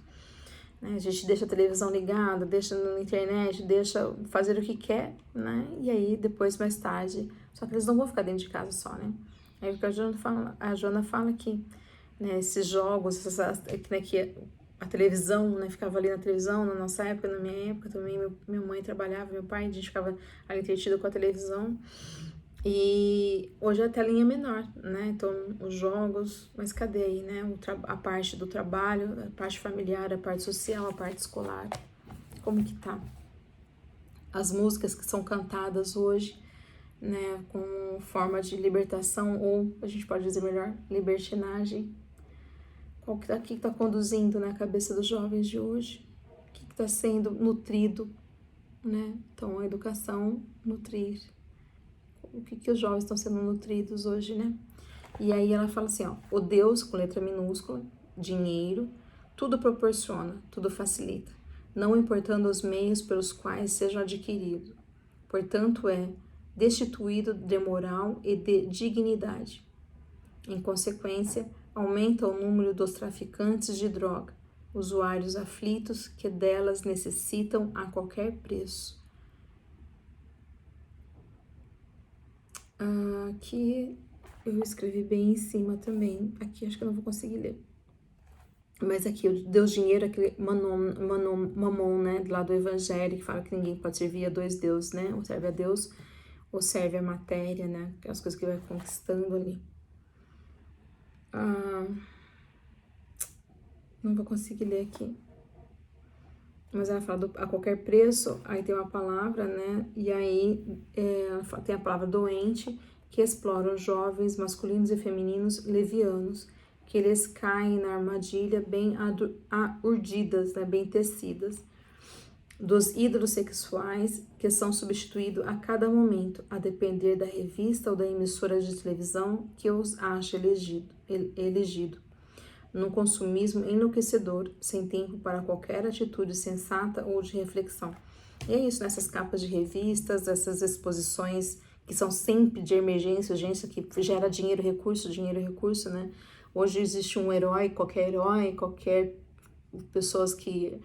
A gente deixa a televisão ligada, deixa na internet, deixa fazer o que quer, né? E aí, depois, mais tarde... Só que eles não vão ficar dentro de casa só, né? Aí o que a Joana fala aqui, né? Esses jogos, né, que a televisão, né? Ficava ali na televisão, na nossa época, na minha época também, minha mãe trabalhava, meu pai, a gente ficava ali entretido com a televisão. E hoje a telinha é menor, né? Então, os jogos, mas cadê aí, né? A parte do trabalho, a parte familiar, a parte social, a parte escolar. Como que tá? As músicas que são cantadas hoje, né? Com forma de libertação, ou a gente pode dizer melhor, libertinagem. Qual que tá conduzindo na cabeça dos jovens de hoje? O que tá sendo nutrido, né? Então, a educação, nutrir. O que os jovens estão sendo nutridos hoje, né? E aí ela fala assim, ó, o Deus, com letra minúscula, dinheiro, tudo proporciona, tudo facilita, não importando os meios pelos quais sejam adquiridos. Portanto, é destituído de moral e de dignidade. Em consequência, aumenta o número dos traficantes de droga, usuários aflitos que delas necessitam a qualquer preço. Aqui eu escrevi bem em cima também. Aqui acho que eu não vou conseguir ler. Mas aqui, o Deus dinheiro, aquele mamon, né? Do lado do evangelho, que fala que ninguém pode servir a dois deuses, né? Ou serve a Deus, ou serve a matéria, né? As coisas que vai conquistando ali. Não vou conseguir ler aqui. Mas ela fala a qualquer preço, aí tem uma palavra, né? E aí tem a palavra doente, que explora os jovens masculinos e femininos levianos, que eles caem na armadilha bem urdidas, né? Bem tecidas, dos ídolos sexuais que são substituídos a cada momento, a depender da revista ou da emissora de televisão que os acha elegido. Num consumismo enlouquecedor, sem tempo para qualquer atitude sensata ou de reflexão. E é isso, nessas capas de revistas, essas exposições que são sempre de emergência, urgência, que gera dinheiro, recurso, né? Hoje existe um herói, qualquer pessoas que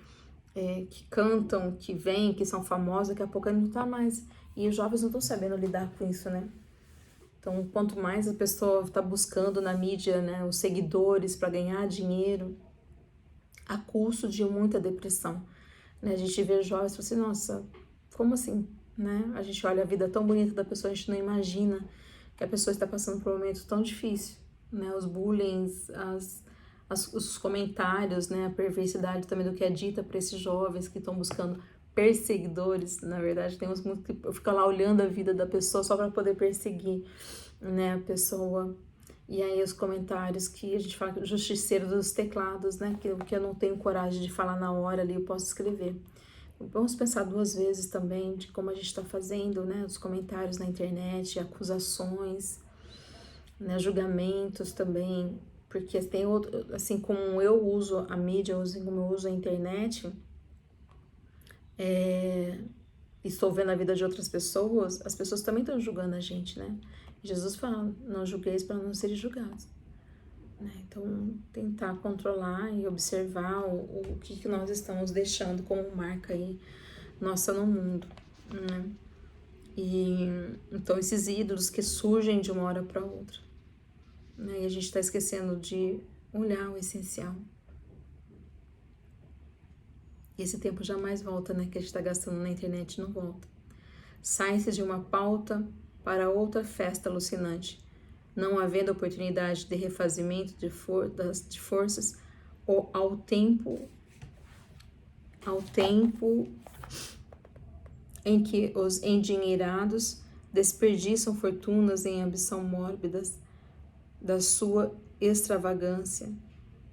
cantam, que vêm, que são famosas, daqui a pouco não tá mais. E os jovens não estão sabendo lidar com isso, né? Então, quanto mais a pessoa está buscando na mídia, né, os seguidores para ganhar dinheiro, a custo de muita depressão, né? A gente vê jovens e fala assim, nossa, como assim, né? A gente olha a vida tão bonita da pessoa, a gente não imagina que a pessoa está passando por um momento tão difícil, né, os bullying, os comentários, né, a perversidade também do que é dita para esses jovens que estão buscando perseguidores. Na verdade, tem uns muitos que ficam lá olhando a vida da pessoa só para poder perseguir, né, a pessoa. E aí os comentários que a gente fala, justiceiro dos teclados, né, que eu não tenho coragem de falar na hora ali, eu posso escrever. Vamos pensar duas vezes também de como a gente está fazendo, né, os comentários na internet, acusações, né, julgamentos também, porque tem outro, assim como eu uso a mídia, assim como eu uso a internet, estou vendo a vida de outras pessoas, as pessoas também estão julgando a gente, né? Jesus fala, não julgueis para não serem julgados. Né? Então, tentar controlar e observar o que nós estamos deixando como marca aí nossa no mundo, né? E então esses ídolos que surgem de uma hora para outra, né? E a gente está esquecendo de olhar o essencial. E esse tempo jamais volta, né? Que a gente está gastando na internet não volta. Sai-se de uma pauta para outra festa alucinante, não havendo oportunidade de refazimento de forças ou ao tempo em que os endinheirados desperdiçam fortunas em ambição mórbidas da sua extravagância,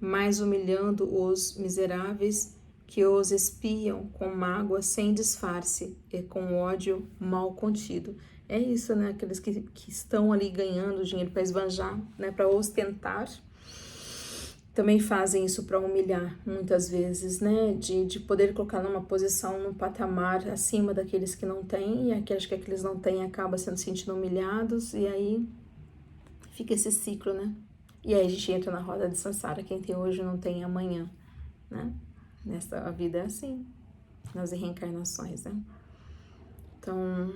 mais humilhando os miseráveis que os espiam com mágoa sem disfarce e com ódio mal contido. É isso, né? Aqueles que estão ali ganhando dinheiro para esbanjar, né? Para ostentar, também fazem isso para humilhar, muitas vezes, né? De poder colocar numa posição, num patamar acima daqueles que não têm, e aqueles que aqueles não têm acabam sendo sentindo humilhados, e aí fica esse ciclo, né? E aí a gente entra na roda de samsara, quem tem hoje não tem amanhã, né? A vida é assim, nas reencarnações, né? Então,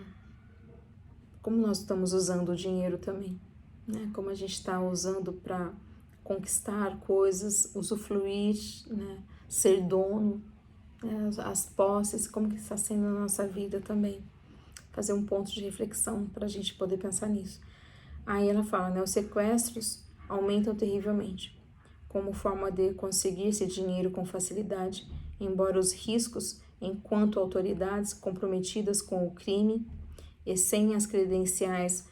como nós estamos usando o dinheiro também, né? Como a gente está usando para conquistar coisas, usufruir, né? Ser dono, né? As posses, como que está sendo na nossa vida também. Fazer um ponto de reflexão para a gente poder pensar nisso. Aí ela fala, né? Os sequestros aumentam terrivelmente, como forma de conseguir esse dinheiro com facilidade, embora os riscos, enquanto autoridades comprometidas com o crime e sem as credenciais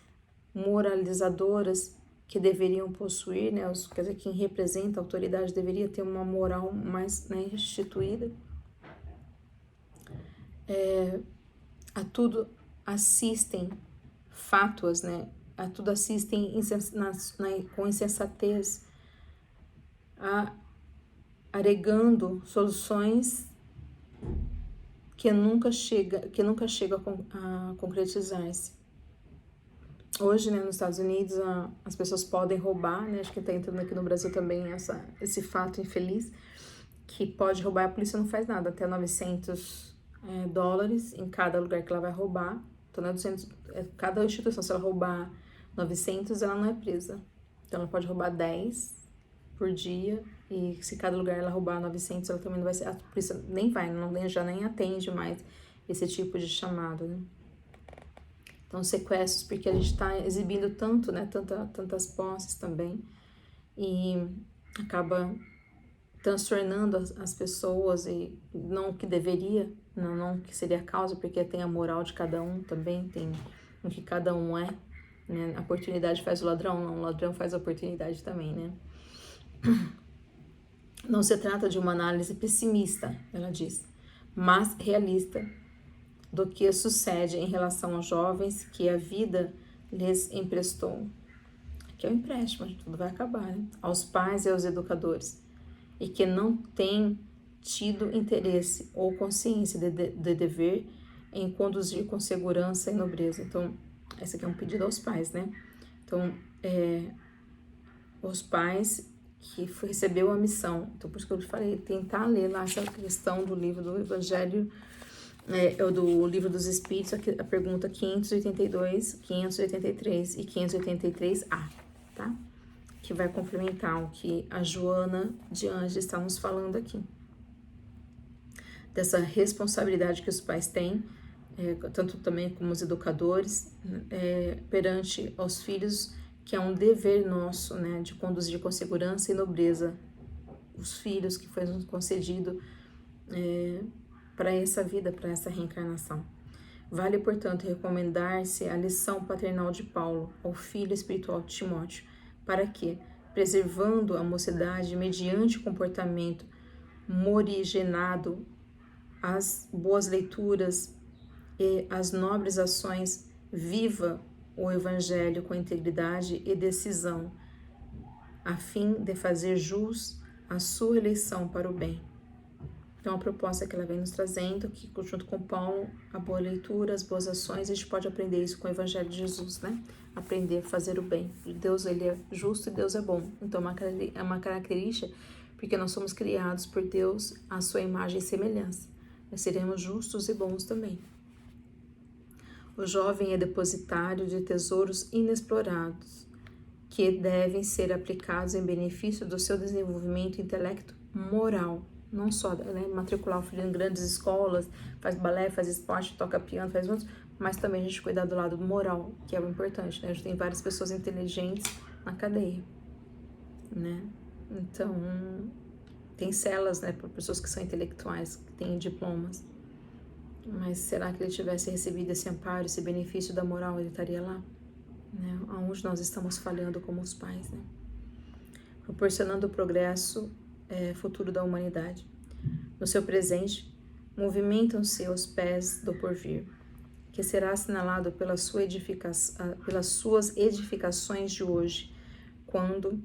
moralizadoras que deveriam possuir, né, quer dizer, quem representa a autoridade deveria ter uma moral mais, né, instituída, a tudo assistem fátuas, né, a tudo assistem com insensatez, aregando soluções que nunca chega a concretizar-se. Hoje, né, nos Estados Unidos, as pessoas podem roubar, né, acho que está entrando aqui no Brasil também esse fato infeliz, que pode roubar, a polícia não faz nada, até 900 dólares em cada lugar que ela vai roubar. Então, né, 200, cada instituição, se ela roubar 900, ela não é presa. Então, ela pode roubar 10 por dia, e se cada lugar ela roubar 900, ela também não vai ser, a polícia nem vai, já nem atende mais esse tipo de chamado, né? Então, sequestros, porque a gente está exibindo tanto, né, tantas posses também, e acaba transtornando as pessoas, e não que deveria, não que seria a causa, porque tem a moral de cada um também, tem o que cada um é, né? A oportunidade faz o ladrão, não, o ladrão faz a oportunidade também, né? Não se trata de uma análise pessimista, ela diz, mas realista, do que sucede em relação aos jovens que a vida lhes emprestou, que é um empréstimo, tudo vai acabar, né? Aos pais e aos educadores, e que não têm tido interesse ou consciência de dever em conduzir com segurança e nobreza. Então, esse aqui é um pedido aos pais, né? Então, os pais que recebeu a missão, então por isso que eu falei, tentar ler lá essa questão do livro do Evangelho, do Livro dos Espíritos, a pergunta 582, 583 e 583A, tá? Que vai complementar o que a Joana de Anjos está nos falando aqui. Dessa responsabilidade que os pais têm, tanto também como os educadores, perante aos filhos que é um dever nosso, né, de conduzir com segurança e nobreza os filhos que foi nos concedido para essa vida, para essa reencarnação. Vale, portanto, recomendar-se a lição paternal de Paulo ao filho espiritual de Timóteo, para que, preservando a mocidade mediante comportamento morigenado, as boas leituras e as nobres ações, viva o Evangelho com integridade e decisão, a fim de fazer jus à sua eleição para o bem. Então, a proposta que ela vem nos trazendo, que junto com Paulo, a boa leitura, as boas ações, a gente pode aprender isso com o Evangelho de Jesus, né? Aprender a fazer o bem. Deus, ele é justo e Deus é bom. Então, é uma característica, porque nós somos criados por Deus à sua imagem e semelhança. Nós seremos justos e bons também. O jovem é depositário de tesouros inexplorados, que devem ser aplicados em benefício do seu desenvolvimento intelecto moral. Não só, né, matricular o filho em grandes escolas, faz balé, faz esporte, toca piano, faz outros, mas também a gente cuidar do lado moral, que é o importante, né? A gente tem várias pessoas inteligentes na cadeia, né? Então, tem celas, né, para pessoas que são intelectuais, que têm diplomas. Mas será que ele tivesse recebido esse amparo, esse benefício da moral, ele estaria lá? Né? Aonde nós estamos falhando como os pais, né? Proporcionando o progresso futuro da humanidade. No seu presente, movimentam-se os pés do porvir, que será assinalado pelas suas edificações de hoje, quando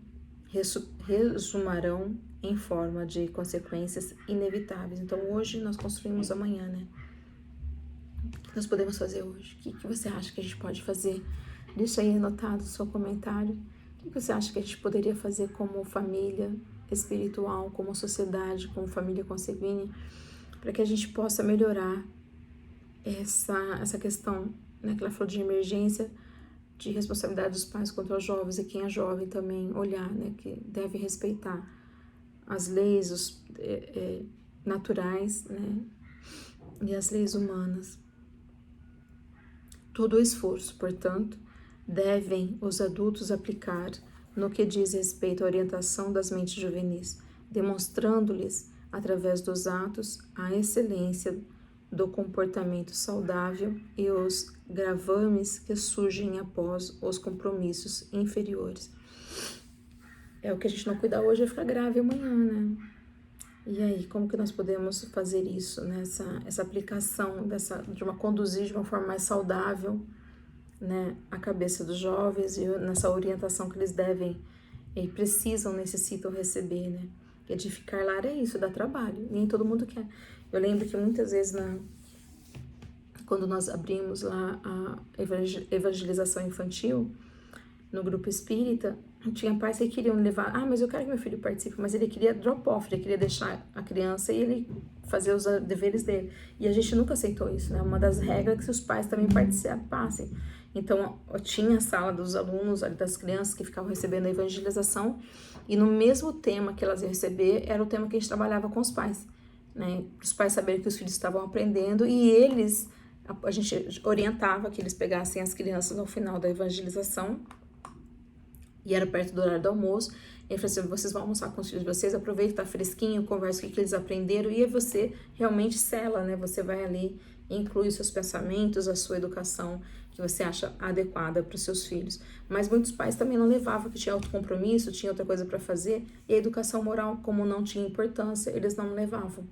resumarão em forma de consequências inevitáveis. Então, hoje nós construímos amanhã, né? O que nós podemos fazer hoje? O que você acha que a gente pode fazer? Deixa aí anotado o seu comentário. O que você acha que a gente poderia fazer como família espiritual, como sociedade, como família consanguínea, para que a gente possa melhorar essa questão, né, que ela falou de emergência, de responsabilidade dos pais contra os jovens, e quem é jovem também olhar, né, que deve respeitar as leis naturais, né, e as leis humanas. Todo o esforço, portanto, devem os adultos aplicar no que diz respeito à orientação das mentes juvenis, demonstrando-lhes, através dos atos, a excelência do comportamento saudável e os gravames que surgem após os compromissos inferiores. É o que a gente não cuidar hoje vai ficar grave amanhã, né? E aí, como que nós podemos fazer isso, né? Essa aplicação conduzir de uma forma mais saudável, né, a cabeça dos jovens e nessa orientação que eles devem e precisam, necessitam receber, né? Edificar lar é isso, dá trabalho, nem todo mundo quer. Eu lembro que muitas vezes quando nós abrimos lá a evangelização infantil no grupo espírita, tinha pais que queriam levar, mas eu quero que meu filho participe, mas ele queria drop off, ele queria deixar a criança e ele fazer os deveres dele. E a gente nunca aceitou isso, né? Uma das regras é que os pais também participassem. Então, tinha a sala dos alunos, das crianças que ficavam recebendo a evangelização, e no mesmo tema que elas iam receber, era o tema que a gente trabalhava com os pais, né? Para os pais saberem que os filhos estavam aprendendo, e a gente orientava que eles pegassem as crianças no final da evangelização, e era perto do horário do almoço, e ele falou assim, vocês vão almoçar com os filhos de vocês, aproveita, tá fresquinho, conversa com o que eles aprenderam, e aí você realmente sela, né? Você vai ali e inclui os seus pensamentos, a sua educação, que você acha adequada para os seus filhos. Mas muitos pais também não levavam, que tinha outro compromisso, tinha outra coisa para fazer, e a educação moral, como não tinha importância, eles não levavam,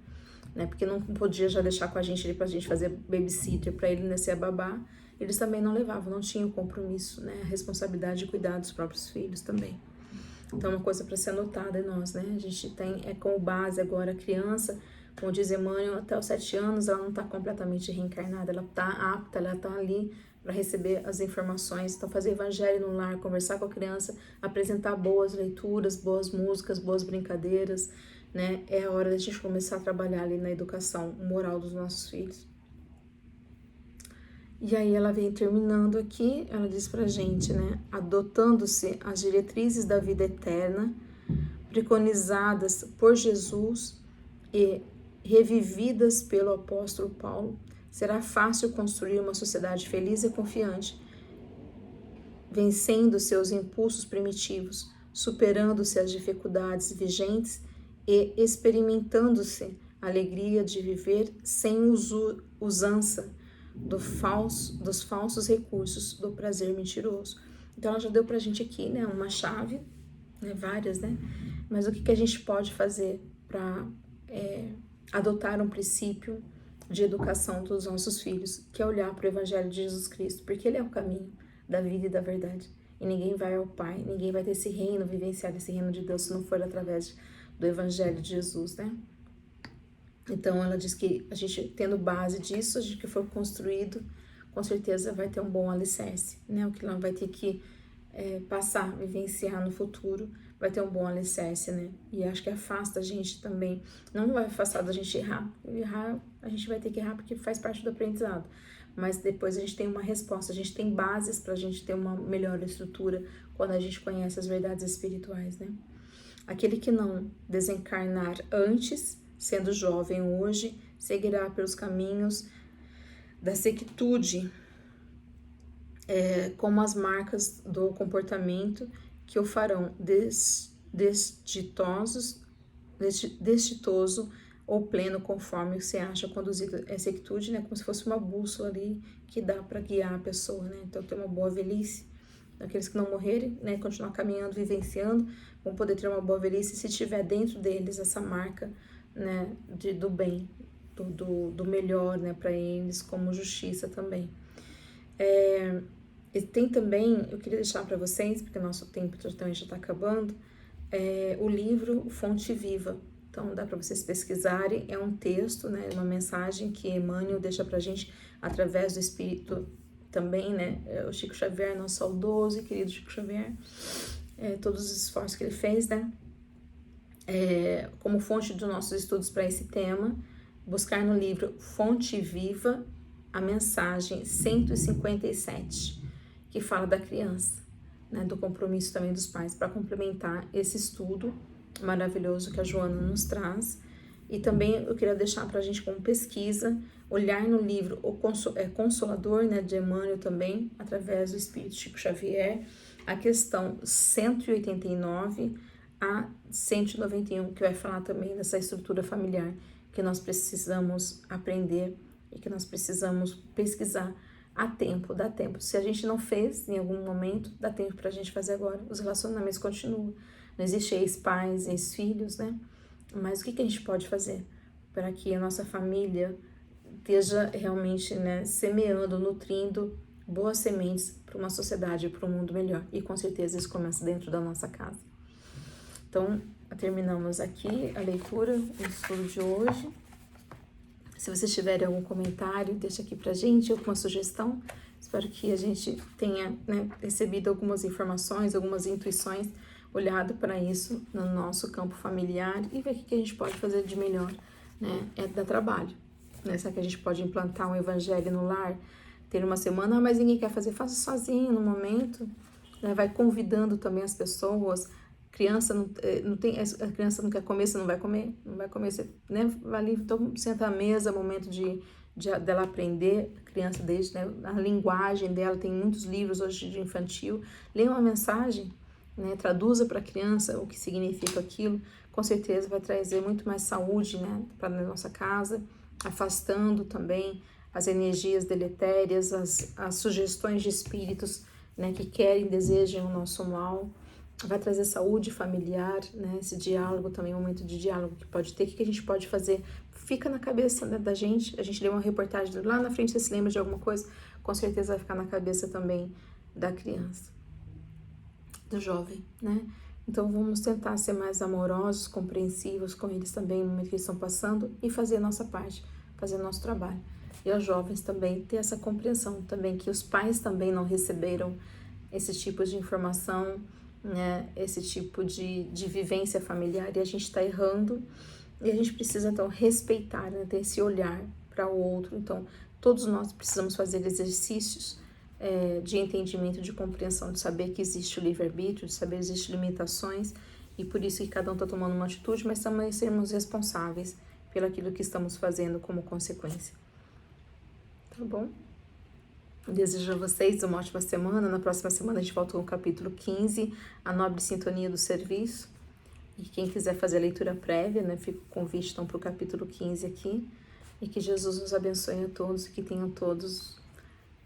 né? Porque não podia já deixar com a gente ali pra gente fazer babysitter, para ele nascer a babá, eles também não levavam, não tinham compromisso, né? A responsabilidade de cuidar dos próprios filhos também. Então, uma coisa para ser anotada em nós, né? A gente tem, como base agora a criança, como diz Emmanuel, até os 7 anos ela não está completamente reencarnada, ela está apta, ela está ali para receber as informações. Então, fazer evangelho no lar, conversar com a criança, apresentar boas leituras, boas músicas, boas brincadeiras, né? É a hora da gente começar a trabalhar ali na educação moral dos nossos filhos. E aí ela vem terminando aqui, ela diz pra gente, né? Adotando-se as diretrizes da vida eterna, preconizadas por Jesus e revividas pelo apóstolo Paulo, será fácil construir uma sociedade feliz e confiante. vencendo seus impulsos primitivos, superando-se as dificuldades vigentes e experimentando-se a alegria de viver sem usança dos falsos recursos do prazer mentiroso. Então ela já deu pra gente aqui, né, uma chave, né, várias, né, mas o que a gente pode fazer para adotar um princípio de educação dos nossos filhos, que é olhar para o Evangelho de Jesus Cristo, porque ele é o caminho da vida e da verdade. E ninguém vai ao Pai, ninguém vai ter esse reino, vivenciar esse reino de Deus, se não for através do Evangelho de Jesus, né? Então ela diz que a gente, tendo base disso, a gente que for construído, com certeza vai ter um bom alicerce, né? O que ela vai ter que passar, vivenciar no futuro, vai ter um bom alicerce, né? E acho que afasta a gente também, não vai afastar da gente errar. Errar, a gente vai ter que errar porque faz parte do aprendizado. Mas depois a gente tem uma resposta, a gente tem bases para a gente ter uma melhor estrutura quando a gente conhece as verdades espirituais, né? Aquele que não desencarnar antes, sendo jovem hoje, seguirá pelos caminhos da sequitude, como as marcas do comportamento que o farão destitoso ou pleno, conforme se acha conduzido. Essa sequitude, né, como se fosse uma bússola ali que dá para guiar a pessoa, né? Então ter uma boa velhice. Aqueles que não morrerem, né, continuar caminhando, vivenciando, vão poder ter uma boa velhice se tiver dentro deles essa marca, né, do bem, do melhor, né, para eles, como justiça também. E tem também, eu queria deixar para vocês, porque o nosso tempo também já está acabando, o livro Fonte Viva. Então dá para vocês pesquisarem, é um texto, né, uma mensagem que Emmanuel deixa para a gente através do Espírito também, né, o Chico Xavier, nosso saudoso e querido Chico Xavier, todos os esforços que ele fez, né, como fonte dos nossos estudos para esse tema, buscar no livro Fonte Viva a mensagem 157, que fala da criança, né, do compromisso também dos pais, para complementar esse estudo maravilhoso que a Joana nos traz. E também eu queria deixar para a gente como pesquisa, olhar no livro O Consolador, né, de Emmanuel também, através do Espírito Chico Xavier, a questão 189 a 191, que vai falar também dessa estrutura familiar que nós precisamos aprender e que nós precisamos pesquisar a tempo, dá tempo. Se a gente não fez em algum momento, dá tempo para a gente fazer agora. Os relacionamentos continuam. Não existe ex-pais, ex-filhos, né? Mas o que a gente pode fazer para que a nossa família esteja realmente, né, semeando, nutrindo boas sementes para uma sociedade, para um mundo melhor? E com certeza isso começa dentro da nossa casa. Então, terminamos aqui a leitura, o estudo de hoje. Se vocês tiverem algum comentário, deixa aqui pra gente, alguma sugestão. Espero que a gente tenha, né, recebido algumas informações, algumas intuições, olhado para isso no nosso campo familiar e ver o que a gente pode fazer de melhor, né? Dá trabalho, né? Será que a gente pode implantar um evangelho no lar, ter uma semana, mas ninguém quer fazer, faça sozinho no momento, né? Vai convidando também as pessoas. Criança não tem, a criança não quer comer, você não vai comer, você, né, vai ali, então senta à mesa, momento dela aprender, a criança desde, né, a linguagem dela, tem muitos livros hoje de infantil, leia uma mensagem, né, traduza para a criança o que significa aquilo, com certeza vai trazer muito mais saúde, né, para a nossa casa, afastando também as energias deletérias, as sugestões de espíritos, né, que querem, desejam o nosso mal. Vai trazer saúde familiar, né? Esse diálogo também, um momento de diálogo que pode ter. O que a gente pode fazer? Fica na cabeça, né, da gente. A gente lê uma reportagem lá na frente, você se lembra de alguma coisa? Com certeza vai ficar na cabeça também da criança, do jovem, né? Então vamos tentar ser mais amorosos, compreensivos com eles também no momento que eles estão passando e fazer a nossa parte, fazer o nosso trabalho. E aos jovens também ter essa compreensão também que os pais também não receberam esse tipo de informação, né, esse tipo de vivência familiar, e a gente está errando, e a gente precisa então respeitar, né, ter esse olhar para o outro. Então todos nós precisamos fazer exercícios de entendimento, de compreensão, de saber que existe o livre-arbítrio, de saber que existem limitações, e por isso que cada um está tomando uma atitude, mas também sermos responsáveis pelo aquilo que estamos fazendo como consequência. Tá bom? Desejo a vocês uma ótima semana. Na próxima semana a gente volta com o capítulo 15, a nobre sintonia do serviço. E quem quiser fazer a leitura prévia, né, fica o convite então para o capítulo 15 aqui. E que Jesus nos abençoe a todos, que tenham todos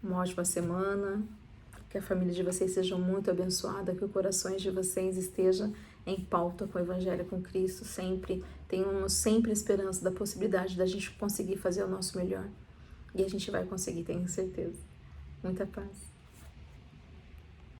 uma ótima semana, que a família de vocês seja muito abençoada, que os corações de vocês estejam em pauta com o Evangelho, com Cristo, sempre. Tenhamos sempre a esperança da possibilidade da gente conseguir fazer o nosso melhor. E a gente vai conseguir, tenho certeza. Muita paz.